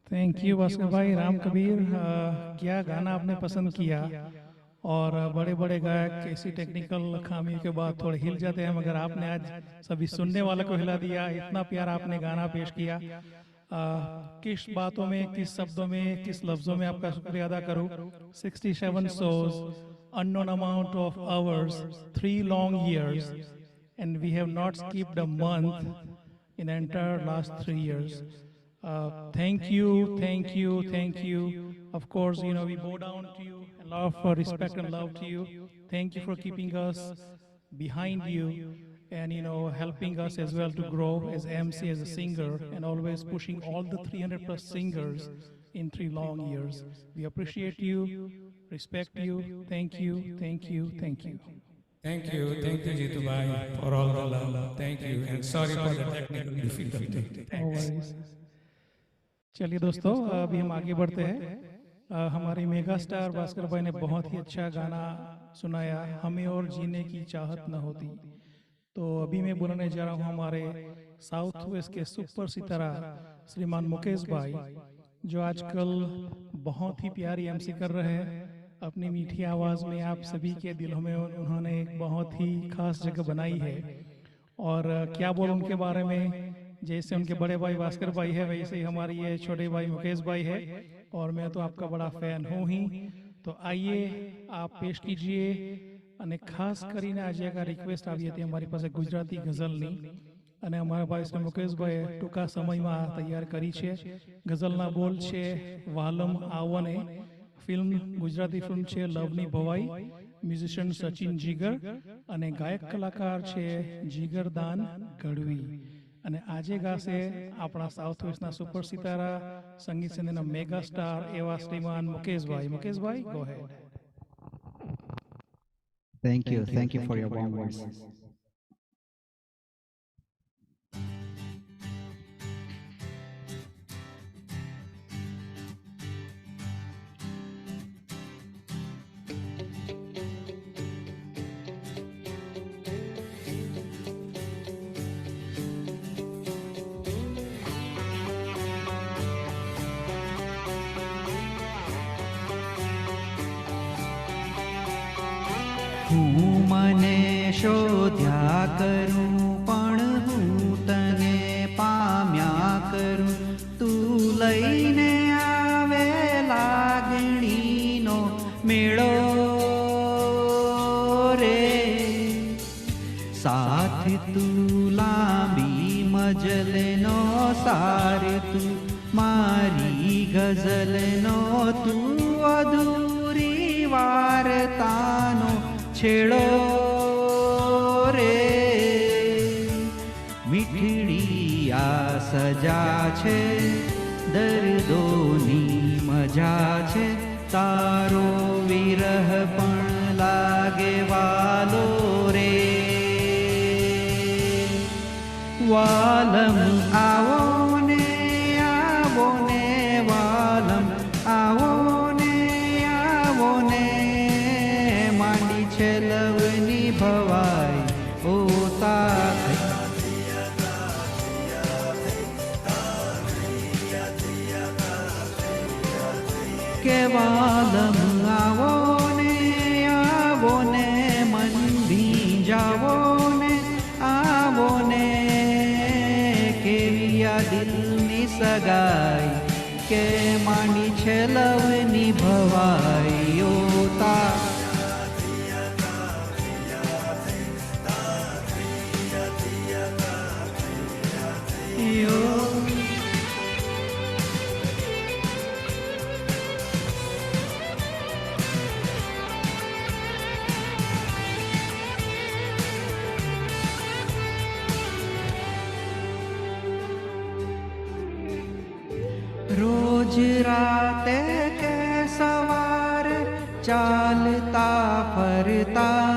थैंक यू भास्कर भाई। राम कबीर, क्या गाना आपने पसंद किया। और बड़े बड़े गायक ऐसी टेक्निकल खामियों के बाद थोड़े हिल जाते हैं, मगर आपने आज सभी सुनने वालों को हिला दिया। इतना प्यारा आपने गाना पेश किया। किस बातों में, किस शब्दों में, किस लफ्जों में आपका शुक्रिया अदा करूं। 67 shows, unknown amount of hours, 3 long years, and we have not skipped a month in the entire last 3 years. Thank you, thank you, thank you. Of course, you know, we bow down to you, a lot of respect and love to you. Thank you for keeping us behind you and, you know, helping us as well to grow as MC, as a singer, and always pushing all the 300 plus singers in 3 long years. We appreciate you, respect you. Thank you, thank you, thank you. Thank you, Jitu Bhai, for all the love. Thank you, and sorry for the technical difficulty. No worries. चलिए दोस्तों, अभी हम आगे बढ़ते हैं। हमारे mega star Bhaskar भाई ने बहुत ही अच्छा गाना सुनाया, हमें और जीने की चाहत न होती। तो अभी मैं बोलने जा रहा हूँ हमारे साउथ वेस्ट के सुपर सितारा श्रीमान मुकेश भाई, जो आजकल बहुत ही प्यारी एमसी कर रहे हैं। अपनी मीठी आवाज़ में आप सभी के दिलों में उन्होंने एक बहुत ही खास जगह बनाई है। और क्या बोल उनके बारे में, जैसे उनके बड़े भाई भास्कर भाई है, वैसे ही हमारे ये छोटे भाई मुकेश भाई है, और मैं तो आपका बड़ा फैन हूँ ही। तो आइए आप पेश कीजिए, અને ખાસ કરીને આજે એક રિક્વેસ્ટ આવી હતી અમારી પાસે ગુજરાતી ગઝલની, અને અમારા ભાઈ શ્રી મુકેશભાઈએ ટૂંકા સમયમાં આ તૈયાર કરી છે. ગઝલના બોલ છે વાલમ આવને, ફિલ્મ ગુજરાતી ફિલ્મ છે લવની ભવાઈ, મ્યુઝિશિયન સચિન જીગર અને ગાયક કલાકાર છે જીગરદાન ગઢવી. અને આજે ગાશે આપણા સાઉથ વેસ્ટના સુપર સિતારા, સંગીત સંધ્યાના મેગા સ્ટાર એવા Shriman Mukeshbhai. Mukeshbhai, go ahead. Thank you for your warm words. હું મને શોધ્યા કરું પણ હું તને પામ્યા કરું, તું લઈને આવે લાગણીનો મેળો રે. સાથ તું લાંબી મજલનો સાર, તું મારી ગઝલનો, તું અધૂરી વાર્તાનો છેડો રે. મીઠડી આ સજા છે, દર્દોની મજા છે, તારો વિરહ પણ લાગે વાલો રે. વાલમ આવો ને આવો ને, વાલમ આવો ને આવો ને, માંડી છે લવની ભવાઈ ઓ તાક. કે વાલમ આવો ને મન ભીંજાવો ને આવો ને, કેવી આ દિલની સગાઈ કે માંડી છે લવની ભવાઈ ઓ તાક. રોજ રાતે કે સવારે ચાલતા ફરતા,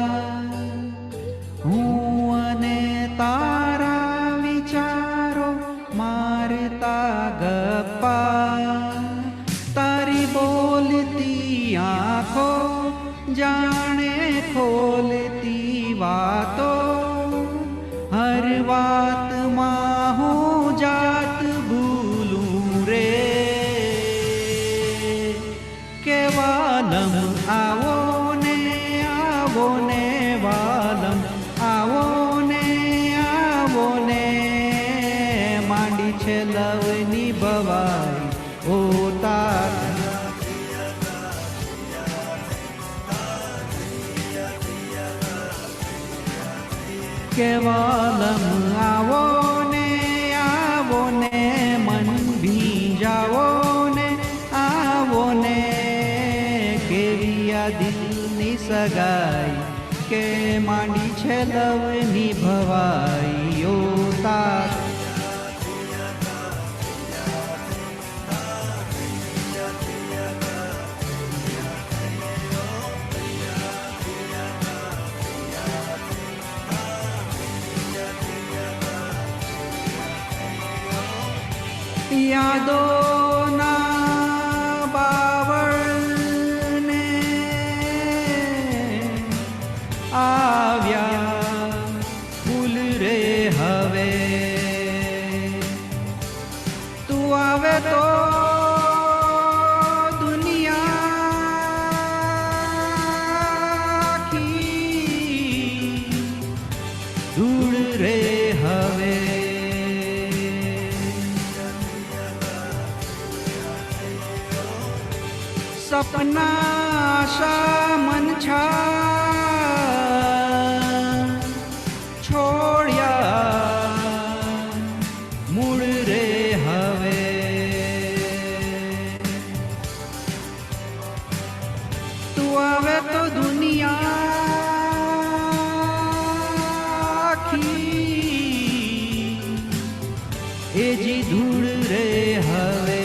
હું અને તારા વિચારો મારતા ગપ્પા. તારી બોલતી આંખો જાણે ખોલતી વાતો, હર વાતમાં હું જાત ભૂલું રે. કે વાલમ આવો ને વાલમ આવો ને, માંડી છે લવની ભવાઈ ઓ તાર. કે વાલમ આવો ને મન ભીંજાવો ને આવો ને, કેવી આ દિલની સગાઈ કે માંડી છે લવની ભવાઈ ઓ તાર. યાદોના બાવળને આવ્યા ફૂલ રે હવે, તું આવે તો દુનિયા ધૂળ રે હવે. સપના આશા મન છોડ્યા रे हवे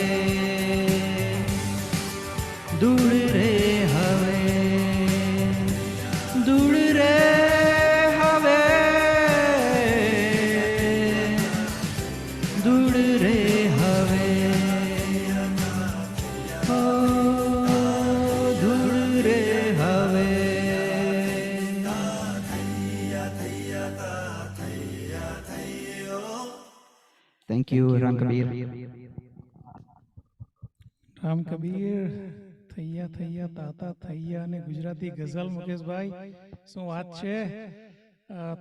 दूर रे हवे दूर रे हवे दूर रे हवे ओ दूर रे हवे। Thank you Ram Kabir. રામ કબીર થૈયા થૈયા તાતા થૈયા અને ગુજરાતી ગઝલ મુકેશભાઈ શું વાત છે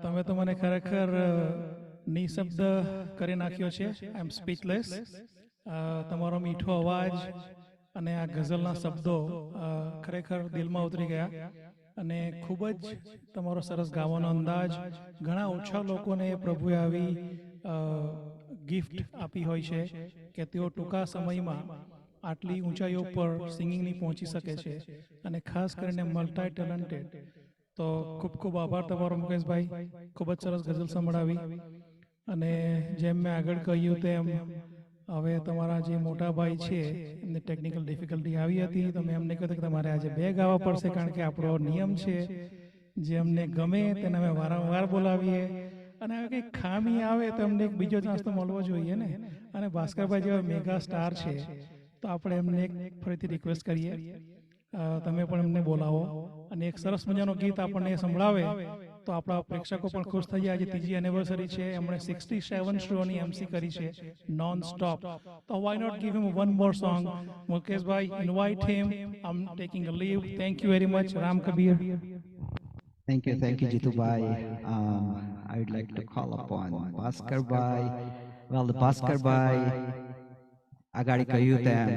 તમે તો મને ખરેખર નિશબ્દ કરી નાખ્યો છે આઈ એમ સ્પીચલેસ તમારો મીઠો અવાજ અને આ ગઝલના શબ્દો ખરેખર દિલમાં ઉતરી ગયા અને ખૂબ જ તમારો સરસ ગાવાનો અંદાજ ઘણા ઓછા લોકોને પ્રભુએ આવી ગિફ્ટ આપી હોય છે કે તેઓ ટૂંકા સમયમાં આટલી ઊંચાઈઓ પર સિંગિંગની પહોંચી શકે છે અને ખાસ કરીને મલ્ટી ટેલેન્ટેડ તો ખૂબ ખૂબ આભાર તમારો મુકેશભાઈ ખૂબ જ સરસ ગઝલ સંભળાવી અને જેમ મેં આગળ કહ્યું તેમ હવે તમારા જે મોટા ભાઈ છે એમને ટેકનિકલ ડિફિકલ્ટી આવી હતી તો મેં એમને કહ્યું કે તમારે આજે 2 ગાવા પડશે કારણ કે આપણો નિયમ છે જે અમને ગમે તેને અમે વારંવાર બોલાવીએ અને હવે કંઈક ખામી આવે તો અમને એક બીજો ચાન્સ તો મળવો જોઈએ ને અને ભાસ્કરભાઈ જેવા મેગા સ્ટાર છે તો આપણે એમને એક ફરીથી રિક્વેસ્ટ કરીએ તમે પણ એમને બોલાવો અને એક સરસ મજાનું ગીત આપણને સંભળાવે તો આપણા પ્રેક્ષકો પણ ખુશ થઈ જાય. આજે 3જી એનિવર્સરી છે, એમણે 67 શોની MC કરી છે નોન સ્ટોપ. તો why not give him one more song. Mukeshbhai, invite him. I am taking a leave. Thank you very much. Ram Kabir. Thank you, Jitubhai. I would like to call upon Bhaskar Bhai. Well, the Bhaskar Bhai, આગળ કહ્યું તેમ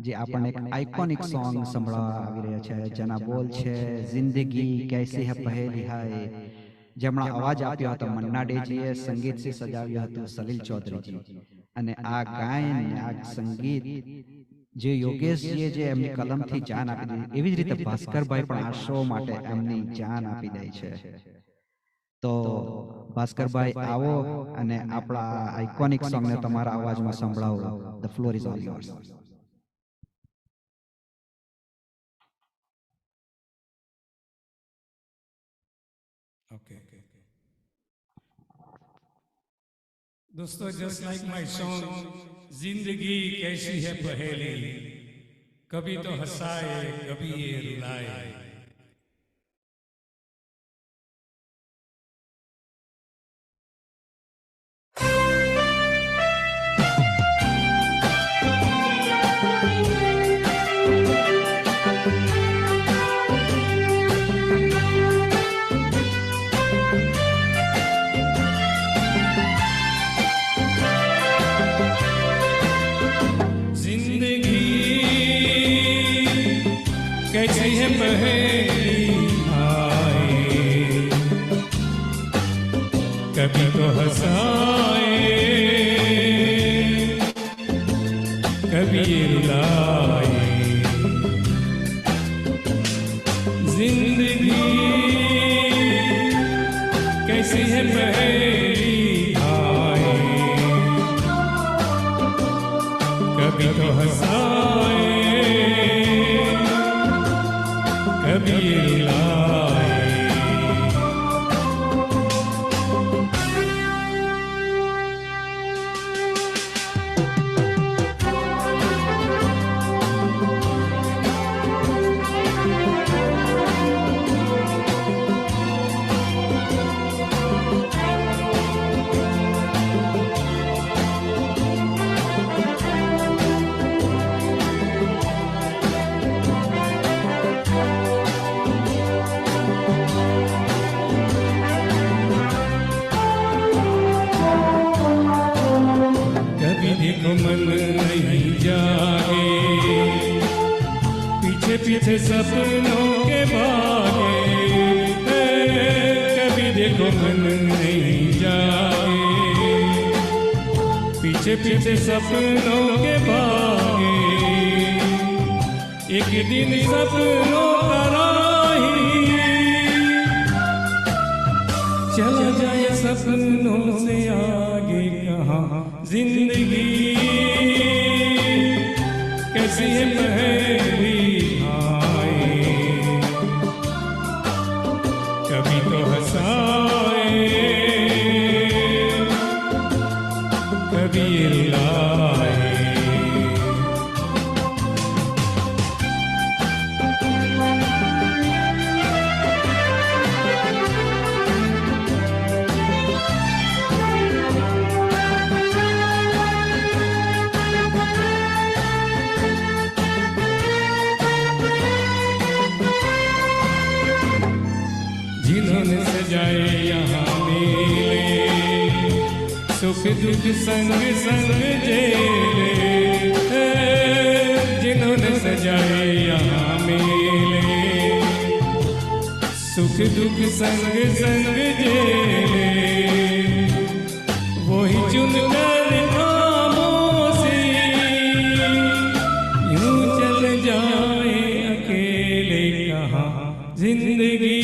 જે આપણને એક iconic song સંભળાવા આવી રહ્યા છે જેના બોલ છે જિંદગી કૈસી હે પહેલી હાય, જેમણે અવાજ આપ્યો હતો મન્ના ડેજીએ, સંગીતથી સજાવ્યું હતું સલીલ ચૌધરીજી. અને આ ગાયન આ સંગીત જે યોગેશજીએ જે એમની કલમથી જાન આપી દીધી, એવી જ રીતે ભાસ્કરભાઈ પણ આ શો માટે એમની જાન આપી દે છે. તો ભાસ્કરભાઈ આવો અને આપણા આઇકોનિક સોંગને તમારા અવાજમાં સંભળાવો. The floor is all yours. Okay. दोस्तों, just like my song, जिंदगी कैसी है पहेली, कभी तो हंसाए कभी ये रुलाए. कैसी है पहेली आए, कभी तो हंसाए कभी रुलाए. जिंदगी कैसी है पहेली आए, कभी तो हंसाए कभी रुलाए. मन नहीं जाए, पीछे पीछे सपनों के भागे. कभी देखो मन नहीं जाए, पीछे पीछे सपनों के भागे. एक दिन सपनों का राही चला जाए सपनों से आगे कहाँ. जिंदगी सजाए यहाँ मेले, सुख दुख संग संग जेले, जिन्होंने सजाए यहाँ मेले, सुख दुख संग संग जेले, वही चुनकर खामोशी यूं चल जाए अकेले कहाँ जिंदगी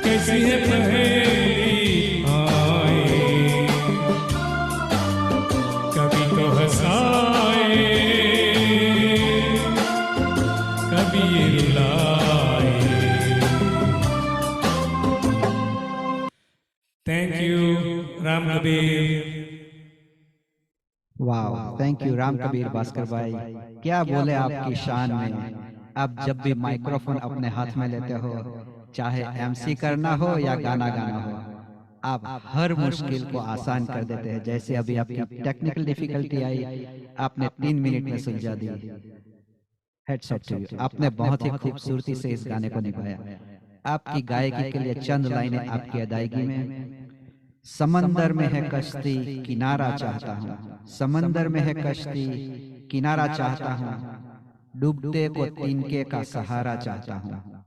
कैसी है पहेली आए, कभी तो हंसाए कभी ये रुलाए। Thank you Ram Kabir. वाह, थैंक यू राम कबीर भास्कर भाई, क्या बोले आपकी शान में। अब जब भी माइक्रोफोन अपने हाथ में लेते हो, चाहे एमसी करना हो या गाना गाना हो, आप हर मुश्किल को आसान कर देते हैं। जैसे अभी आपकी टेक्निकल डिफिकल्टी आई, आपने 3 मिनट में सुलझा दी। हेड्स अप टू यू, आपने बहुत ही खूबसूरती से इस गाने को निभाया। आपकी गायकी के लिए चंद लाइनें आपकी अदायगी में। समंदर में है कश्ती किनारा चाहता हूँ, समंदर में है कश्ती किनारा चाहता हूँ, डूबते को तिनके का सहारा चाहता हूँ।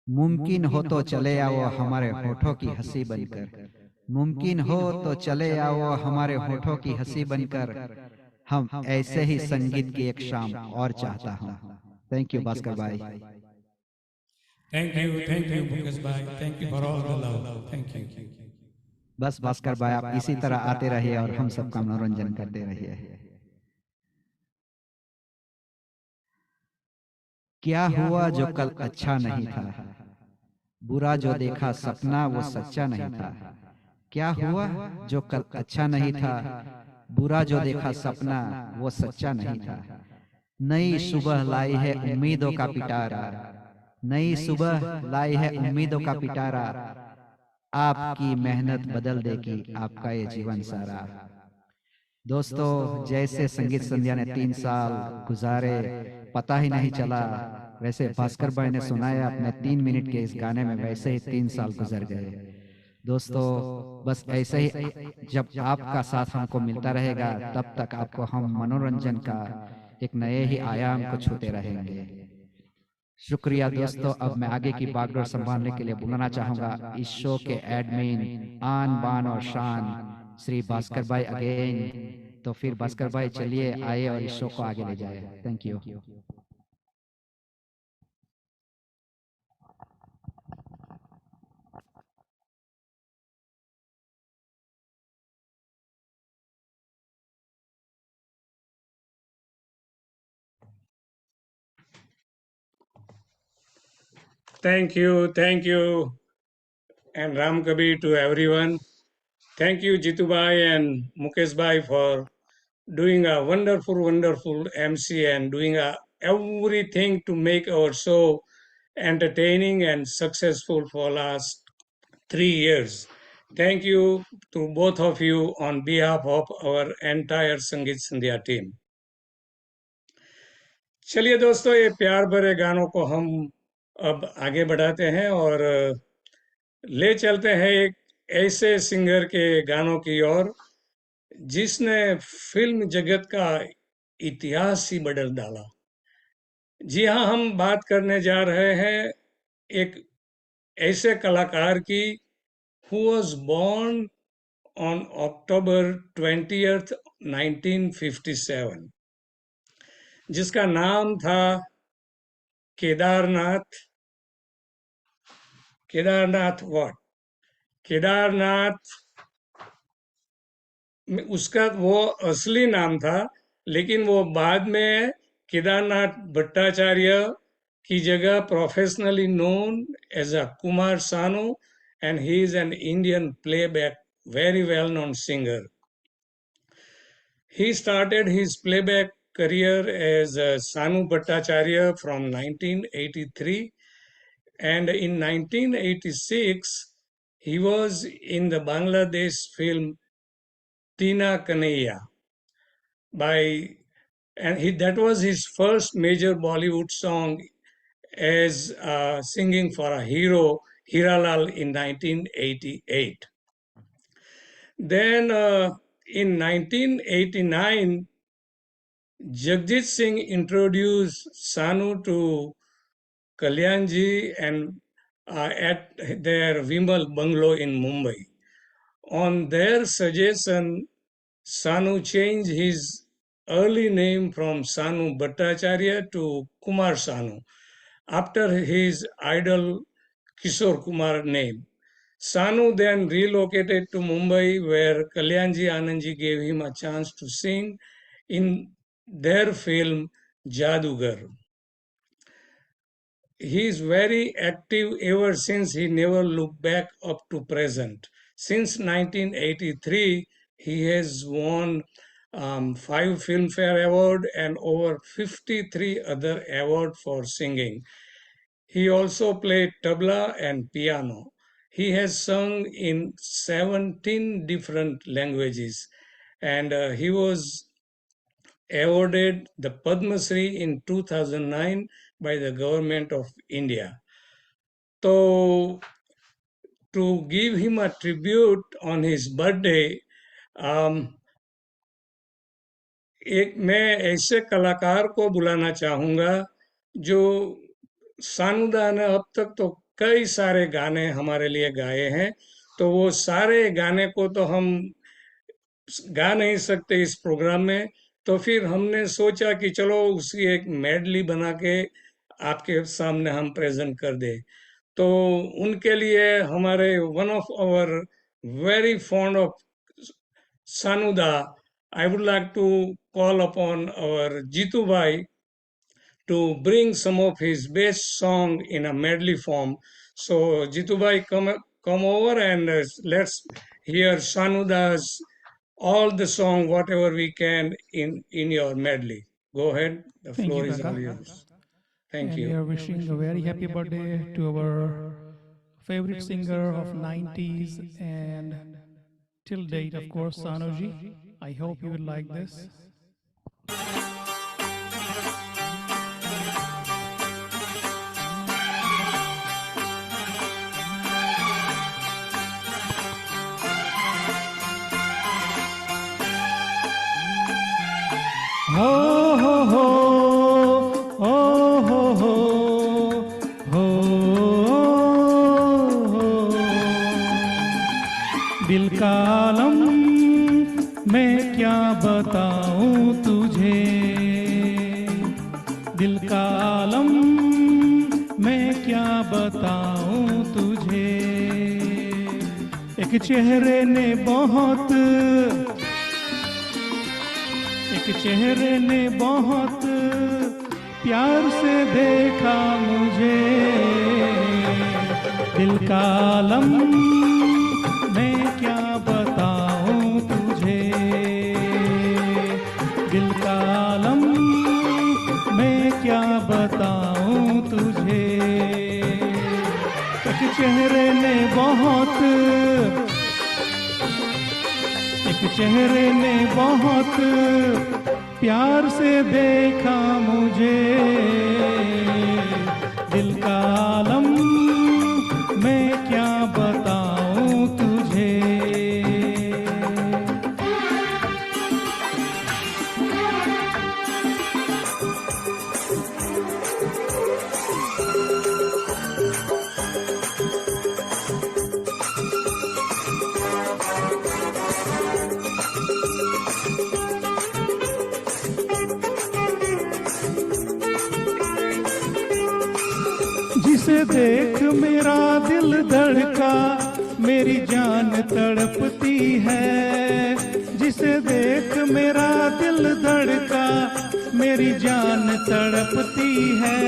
मुमकिन हो तो चले आओ हमारे होठों की हंसी बनकर, मुमकिन हो तो चले आओ हमारे होठों की हंसी बनकर, हम ऐसे ही संगीत की एक शाम और चाहता हूँ। थैंक यू भास्कर भाई। थैंक यू मुकेश भाई, thank you for all the love, thank you. बस भास्कर भाई, आप इसी तरह आते रहिए और हम सबका मनोरंजन करते रहिए। क्या हुआ जो कल अच्छा नहीं था, बुरा जो देखा सपना वो सच्चा नहीं था। क्या हुआ जो कल अच्छा नहीं था, बुरा जो देखा सपना वो सच्चा नहीं था। नई सुबह लाई है उम्मीदों का पिटारा, नई सुबह लाई है उम्मीदों का पिटारा, आपकी मेहनत बदल देगी आपका ये जीवन सारा। दोस्तों, जैसे संगीत संध्या ने 3 साल गुजारे पता ही नहीं चला, वैसे भास्कर भाई ने सुनाया अपने 3 मिनट के इस गाने में, वैसे ही 3 साल गुजर गए। दोस्तों, बस ऐसे ही जब आपका साथ हमको मिलता रहेगा, तब तक आपको हम मनोरंजन का एक नए ही आयाम को छूते रहेंगे। शुक्रिया दोस्तों। अब मैं आगे की बागडोर संभालने के लिए बुलाना चाहूंगा इस शो के एडमिन आन बान और शान श्री भास्कर भाई अगेन। तो फिर भास्कर भाई चलिए आए और इस शो को आगे ले जाए। Thank you. Thank you, and Ram Kabir to everyone. Thank you, Jitu Bhai and Mukesh Bhai, for doing a wonderful MC and doing everything to make our show entertaining and successful for last 3 years. Thank you to both of you on behalf of our entire Sangeet Sandhya team. चलिए दोस्तों, ये प्यार भरे गानों को हम अब आगे बढ़ाते हैं और ले चलते हैं एक ऐसे सिंगर के गानों की ओर जिसने फिल्म जगत का इतिहास ही बदल डाला। जी हाँ, हम बात करने जा रहे हैं एक ऐसे कलाकार की who was born on October 20th 1957, जिसका नाम था केदारनाथ। केदारनाथ उसका वो असली नाम था, लेकिन वो बाद में केदारनाथ भट्टाचार्य की जगह professionally known as a Kumar Sanu, and he is an Indian playback very well known singer. He started his playback career as Sanu Bhattacharya from 1983, and in 1986 he was in the Bangladesh film Tina Kanaiya that was his first major Bollywood song, as singing for a hero, Hiralal, in 1988. Then in 1989, Jagjit Singh introduced Sanu to Kalyanji and at their Vimal bungalow in Mumbai. On their suggestion, Sanu changed his early name from Sanu Bhattacharya to Kumar Sanu, after his idol Kishore Kumar name. Sanu then relocated to Mumbai, where Kalyanji Anandji gave him a chance to sing in their film Jadugar. He is very active ever since. He never looked back up to present. Since 1983, he has won 5 Filmfare Awards and over 53 other awards for singing. He also played tabla and piano. He has sung in 17 different languages, and he was awarded the Padma Shri in 2009 by the government of India. So, to give him a tribute on his birthday, मैं ऐसे कलाकार को बुलाना चाहूँगा जो सानुदा ने अब तक तो कई सारे गाने हमारे लिए गाए हैं, तो वो सारे गाने को तो हम गा नहीं सकते इस प्रोग्राम में, तो फिर हमने सोचा कि चलो उसकी एक मेडली बना के आपके सामने हम प्रेजेंट कर दे। तो उनके लिए हमारे one of our very fond of Sanuda, I would like to call upon our Jitu Bhai to bring some of his best song in a medley form. So Jitu Bhai, come over and let's hear Sanuda's all the song, whatever we can in your medley. Go ahead, the Thank floor you, is all Kaka. yours. Thank And we you. are wishing a very happy birthday to our favorite singer of 90s and till date, of course, Sanuji. I hope you will like this. Ho ho ho, ho ho ho, ho ho, दिल का आलम मैं क्या बताऊं तुझे, दिल का आलम मैं क्या बताऊं तुझे, एक चेहरे ने बहुत, एक चेहरे ने बहुत प्यार से देखा मुझे, दिल का आलम मैं क्या बताऊं तुझे, दिल का आलम मैं क्या बताऊं तुझे, एक चेहरे ने बहुत, एक चेहरे ने बहुत प्यार से देखा मुझे, दिल का आलम मैं क्या बताऊं तुझे। जिसे देख मेरा दिल धड़का मेरी जान तड़पती है, जिसे देख मेरा दिल धड़का मेरी जान तड़पती है,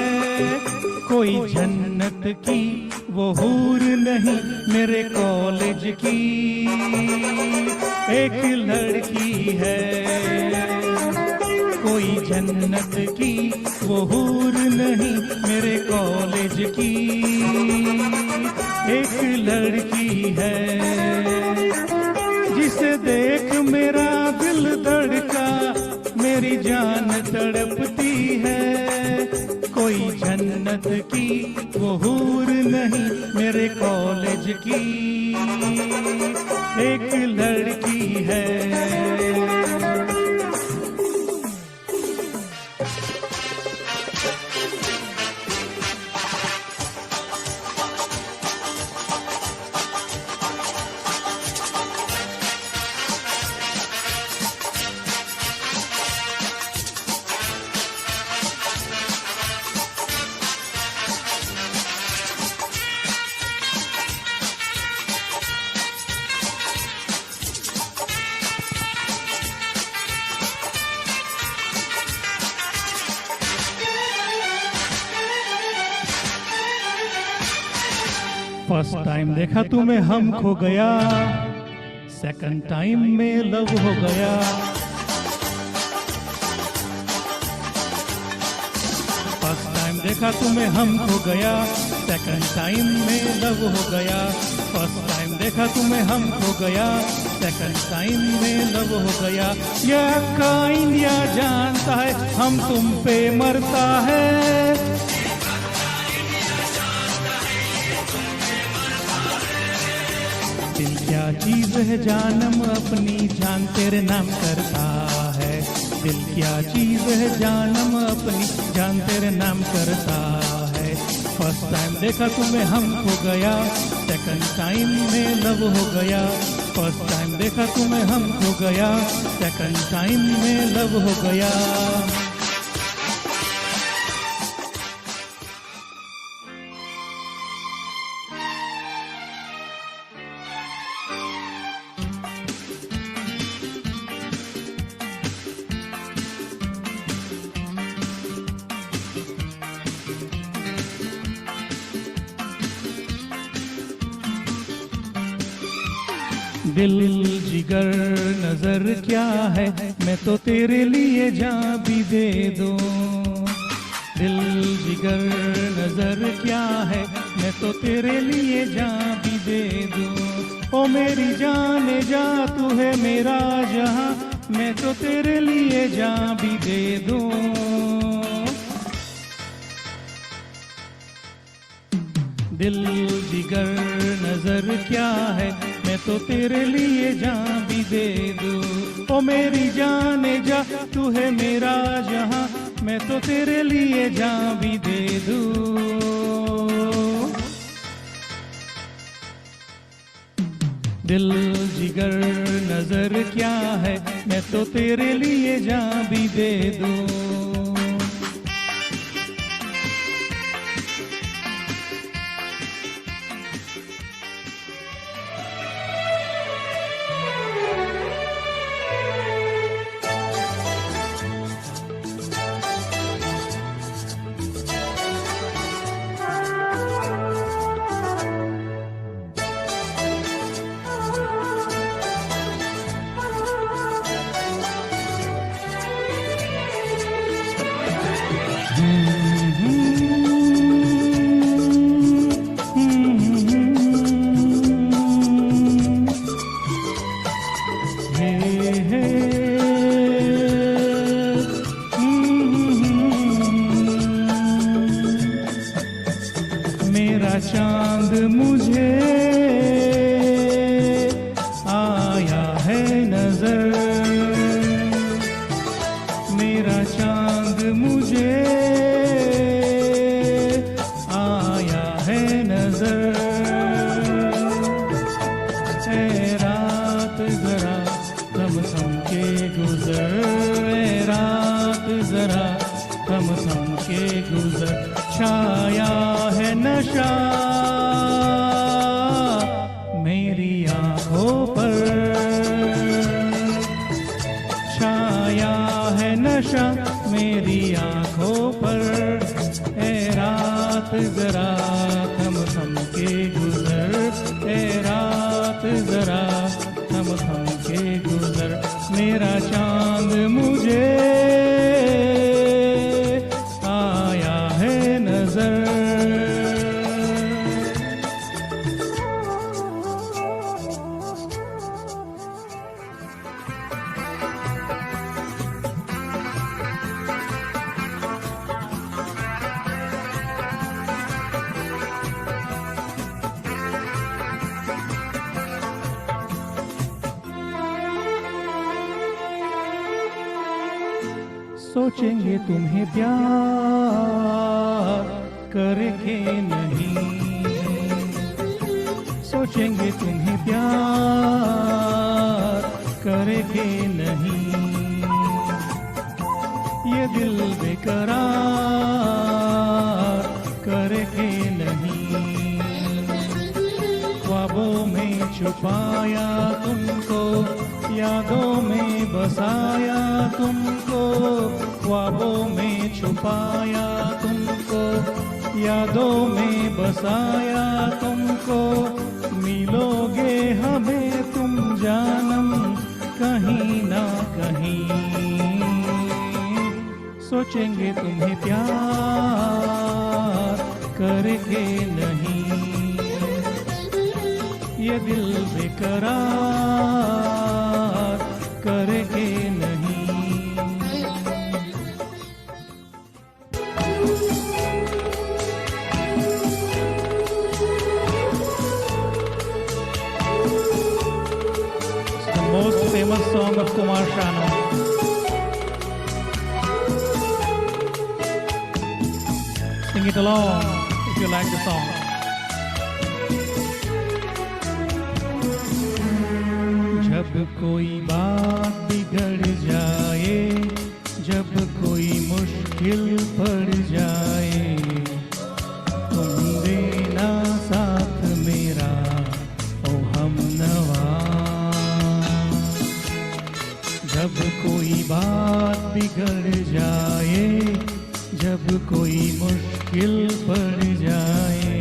कोई जन्नत की वो हूर नहीं मेरे कॉलेज की एक लड़की है, कोई जन्नत की वो हूर नहीं मेरे कॉलेज की एक लड़की है, जिसे देख मेरा दिल धड़का मेरी जान तड़पती है, कोई जन्नत की फर्स्ट टाइम देखा तुम्हें हम खो गया, सेकंड टाइम में लव हो गया। फर्स्ट टाइम देखा तुम्हें हम खो गया, सेकंड टाइम में लव हो गया। फर्स्ट टाइम देखा तुम्हें हम खो गया, सेकंड टाइम में लव हो गया। यह का इंडिया जानता है हम तुम पे मरता है। दिल क्या चीज है जानम अपनी जान तेरे नाम करता है। दिल क्या चीज है जानम अपनी जान तेरे नाम करता है। फर्स्ट टाइम देखा तुम्हें हम खो गया, सेकंड टाइम में लव हो गया। फर्स्ट टाइम देखा तुम्हें हम खो गया, सेकंड टाइम में लव हो गया। दिल जिगर नजर क्या है, मैं तो तेरे लिए जान भी दे दूं। दिल जिगर नजर क्या है, मैं तो तेरे लिए जान भी दे दूं। ओ मेरी जान जा तू है मेरा जहां, मैं तो तेरे लिए जान भी दे दूं। दिल जिगर नजर क्या है, मैं तो तेरे लिए जान भी दे दूं। ओ मेरी जान जा तू है मेरा जहां, मैं तो तेरे लिए जान भी दे दूं। दिल जिगर नजर क्या है, मैं तो तेरे लिए जान भी दे दूं। मेरा चांद मुझे आया है नजर, मेरा चांद मुझे आया है नजर। ऐ रात जरा थम थम के गुजर, ऐ रात जरा थम थम के गुजर। छाया है नशा मेरी आंखों पर, छाया है नशा मेरी आंखों पर। ऐ रात जरा थम थम के गुजर, ऐ रात जरा थम थम के गुजर। मेरा चांद मुझे आया है नजर। सोचेंगे तुम्हें प्यार करके नहीं, सोचेंगे तुम्हें प्यार करके नहीं। ये दिल बेकरार करके नहीं। ख्वाबों में छुपाया तुमको, यादों में बसाया तुमको। ख्वाबों में छुपाया तुमको, यादों में बसाया तुमको, मिलोगे हमें तुम जानम कहीं ना कहीं। सोचेंगे तुम्हें प्यार करके नहीं, ये दिल बेकरार करके नहीं। The most famous song of Kumar Sanu. Sing it along if you like the song. जब कोई बात बिगड़ जाए, जब कोई मुश्किल पड़ जाए, तुम देना साथ मेरा ओ हमनवा। जब कोई बात बिगड़ जाए, जब कोई मुश्किल पड़ जाए,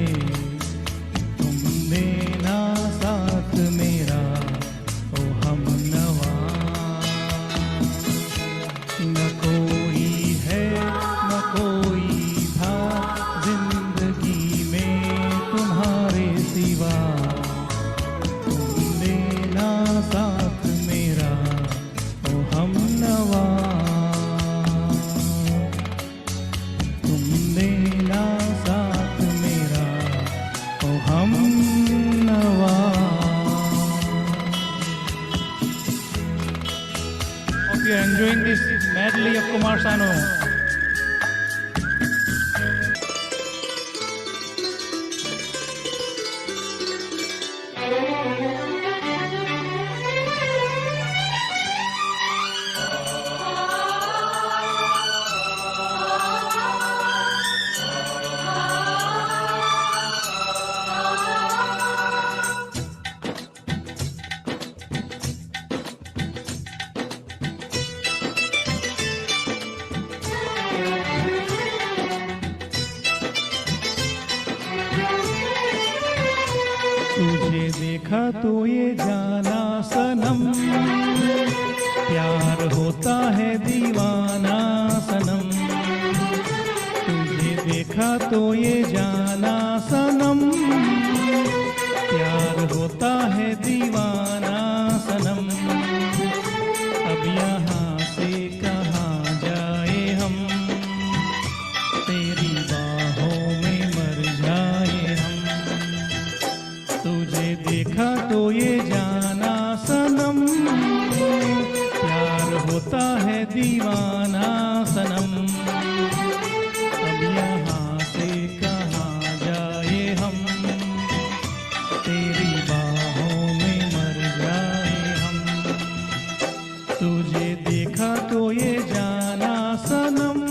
तुम देना साथ मेरा ओ हमनवा। न कोई है न कोई था जिंदगी में तुम्हारे सिवा, तुम देना साथ मेरा ओ हमनवा। तुम देना साथ मेरा ओ हमनवा। Hope you are enjoying this medley of Kumar Sanu. तुझे देखा तो ये जाना सनम, प्यार होता है दीवाना सनम। तुझे देखा तो ये जाना सनम, प्यार होता है दीवाना सनम। अब यहाँ से कहाँ जाए हम, तेरी बाहों में मर जाए हम। तुझे देखा तो ये जाना सनम, प्यार होता है दीवाना सनम। अब यहाँ से कहाँ जाए हम, तेरी बाहों में मर जाए हम। तुझे देखा तो ये जाना सनम।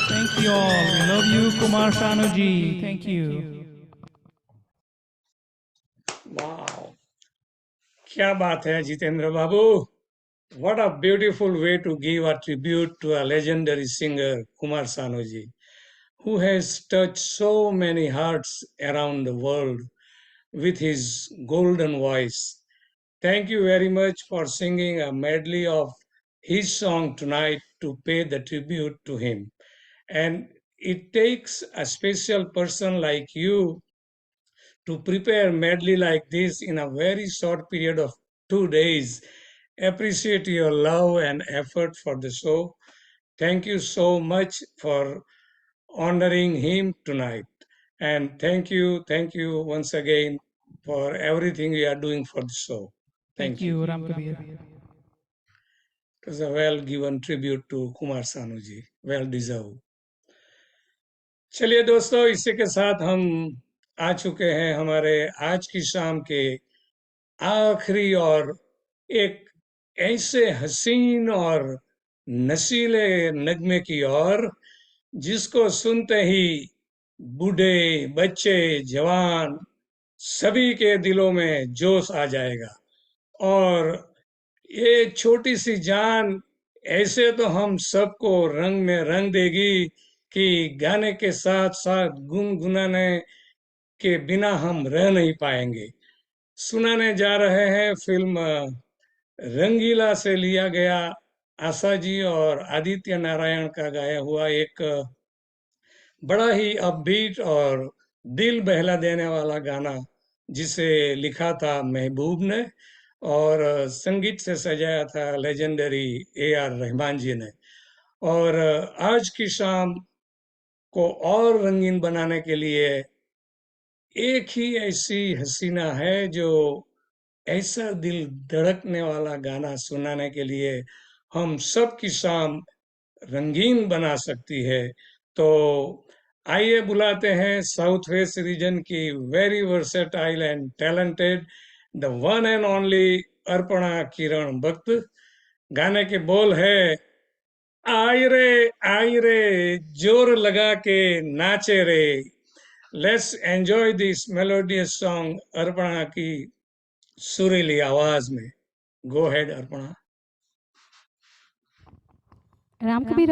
Thank you all. We love you, Kumar Sanu ji. Thank you. वाह, क्या बात है जितेंद्र बाबू। What a beautiful way to give a tribute to a legendary singer, Kumar Sanu ji, who has touched so many hearts around the world with his golden voice. Thank you very much for singing a medley of his song tonight to pay the tribute to him. And it takes a special person like you to prepare medley like this in a very short period of 2 days. Appreciate your love and effort for the show. Thank you so much for honoring him tonight. And thank you once again for everything you are doing for the show. Thank you, Ram Kabir. It was a well given tribute to Kumar Sanu ji. Well deserved. चलिए दोस्तों, इसी के साथ हम आ चुके हैं हमारे आज की शाम के आखिरी और एक ऐसे हसीन और नशीले नगमे की ओर जिसको सुनते ही बूढ़े, बच्चे, जवान सभी के दिलों में जोश आ जाएगा। और ये छोटी सी जान ऐसे तो हम सबको रंग में रंग देगी कि गाने के साथ साथ गुनगुनाने के बिना हम रह नहीं पाएंगे। सुनाने जा रहे हैं फिल्म रंगीला से लिया गया आशा जी और आदित्य नारायण का गाया हुआ एक बड़ा ही अपबीट और दिल बहला देने वाला गाना, जिसे लिखा था महबूब ने और संगीत से सजाया था लेजेंडरी AR रहमान जी ने। और आज की शाम को और रंगीन बनाने के लिए एक ही ऐसी हसीना है जो ऐसा दिल धड़कने वाला गाना सुनाने के लिए हम सब की शाम रंगीन बना सकती है। तो आइए बुलाते हैं साउथ वेस्ट रीजन की very versatile and talented the one and only Arpana Kiran Bhakt. गाने के बोल है, आई रे जोर लगा के नाचे रे। Let's enjoy this melodious song Arpana की सुरीली आवाज में। Go head Arpana. राम कबीर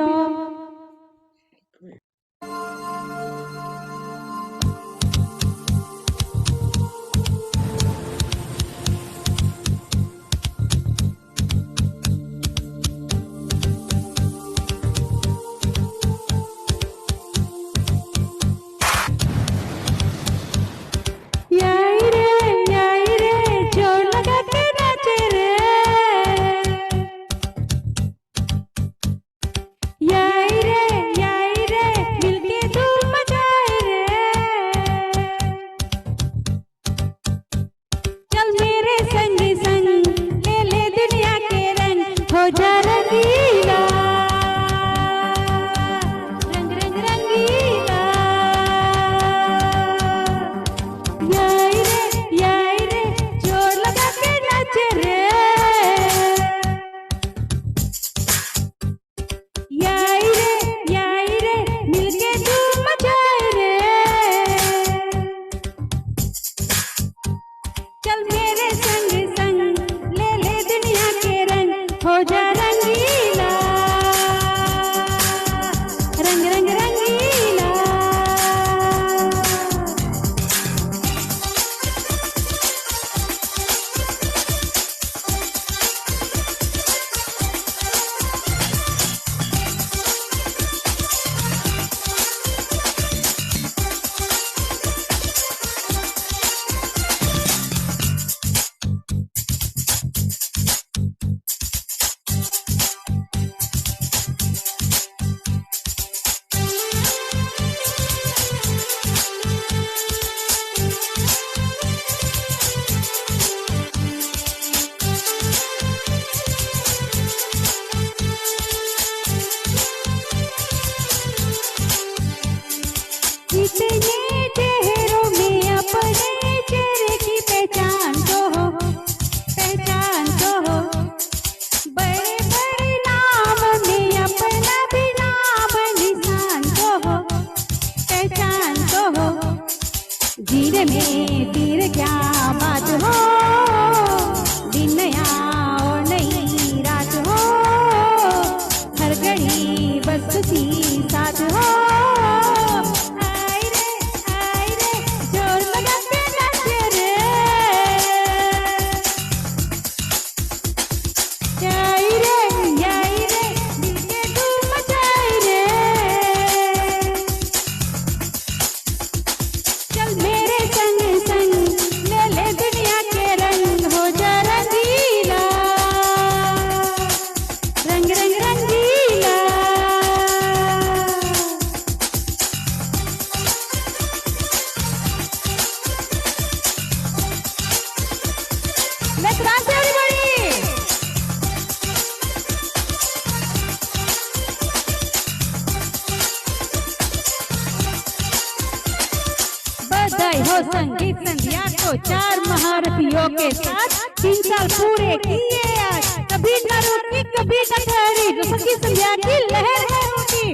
हो संगीत संध्या को 4 महारथियों के साथ 3 साल पूरे किए आज। कभी न रुकी कभी न ठहरी, जो संगीत संध्या की लहर है उनकी।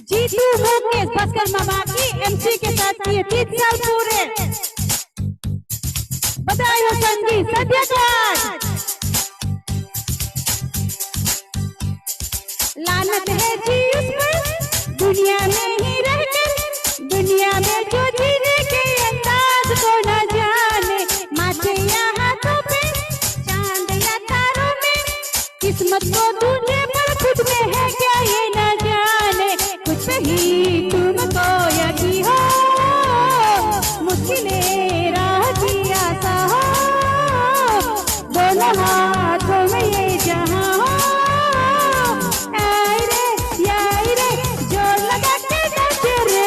जीतू मुकेश भास्कर मामा की MC के साथ किए 3 साल पूरे। बधाई हो संगीत संध्या को आज। लानत है जी उस पर दुनिया में ही रहकर, दुनिया में जो जीने के अंदाज को न जाने, माथे या हाथों पे चांद या तारों में, किस्मत को ढूंढने पर खुद में है क्या ये न जाने, कुछ ही तुमको यकीन हो, मुश्किलें राह की आसा हो, दोनों हाथों में ये जहां हो, आई रे याई रे जोर लगा के नाच रे,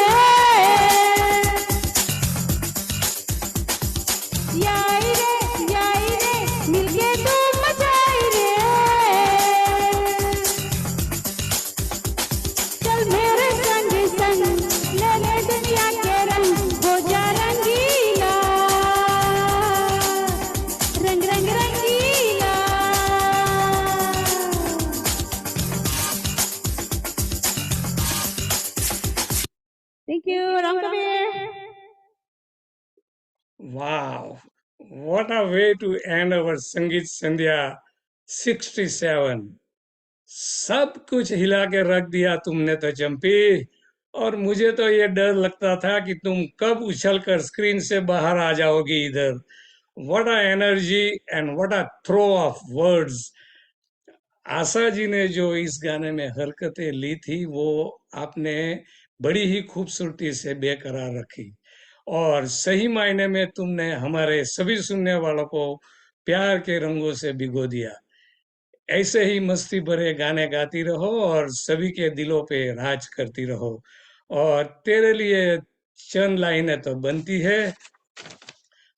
याई रे मिलके तुम मचाई रे, चल मेरे संग संग ले ले दुनिया के रंग, हो जा रंगीला, रंग रंग रंगीला। Thank you, Ram Kabir. Wow, what a way to end our Sangeet Sandhya 67. सब कुछ हिला के रख दिया तुमने तो चंपी, और मुझे तो ये डर लगता था कि तुम कब उछल कर स्क्रीन से बाहर आ जाओगी इधर। What a energy and what a throw of words. Asha ji ने जो इस गाने में हरकतें ली थी वो आपने बड़ी ही खूबसूरती से बेकरार रखी, और सही मायने में तुमने हमारे सभी सुनने वालों को प्यार के रंगों से भिगो दिया। ऐसे ही मस्ती भरे गाने गाती रहो और सभी के दिलों पे राज करती रहो, और तेरे लिए चंद लाइनें तो बनती है।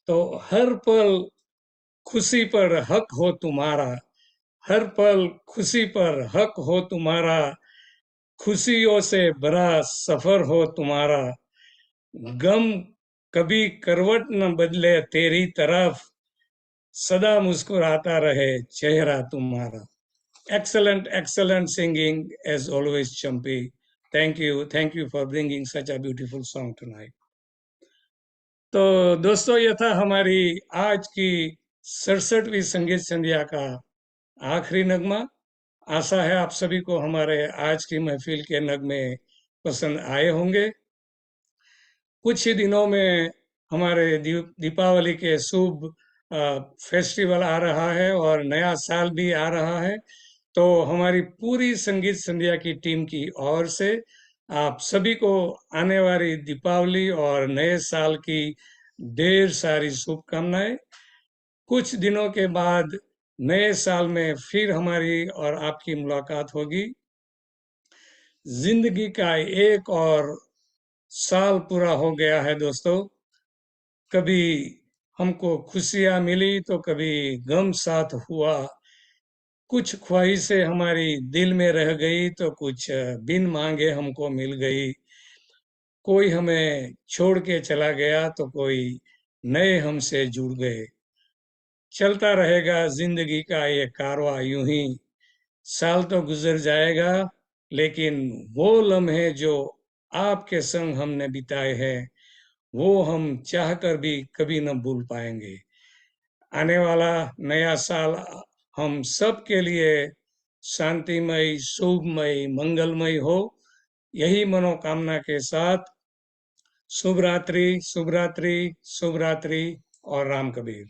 तो हर पल खुशी पर हक हो तुम्हारा, हर पल खुशी पर हक हो तुम्हारा, खुशियों से भरा सफर हो तुम्हारा, गम कभी करवट न बदले तेरी तरफ, सदा मुस्कुराता रहे चेहरा तुम्हारा। Excellent singing as always, Champi. Thank you for bringing such a beautiful song tonight. तो दोस्तों, ये था हमारी आज की 67वीं संगीत संध्या का आखिरी नगमा। आशा है आप सभी को हमारे आज की महफिल के नगमे पसंद आए होंगे। कुछ ही दिनों में हमारे दीपावली के शुभ फेस्टिवल आ रहा है और नया साल भी आ रहा है, तो हमारी पूरी संगीत संध्या की टीम की ओर से आप सभी को आने वाली दीपावली और नए साल की ढेर सारी शुभकामनाएं। कुछ दिनों के बाद नए साल में फिर हमारी और आपकी मुलाकात होगी। जिंदगी का एक और साल पूरा हो गया है दोस्तों। कभी हमको खुशियां मिली तो कभी गम साथ हुआ, कुछ ख्वाहिशें हमारी दिल में रह गई तो कुछ बिन मांगे हमको मिल गई, कोई हमें छोड़ के चला गया तो कोई नए हमसे जुड़ गए। चलता रहेगा जिंदगी का ये कारवां यूं ही, साल तो गुजर जाएगा लेकिन वो लम्हे जो आपके संग हमने बिताए हैं वो हम चाहकर भी कभी न भूल पाएंगे। आने वाला नया साल हम सब के लिए शांतिमय, शुभमय, मंगलमय हो, यही मनोकामना के साथ शुभ रात्रि, शुभ रात्रि, शुभ रात्रि और राम कबीर।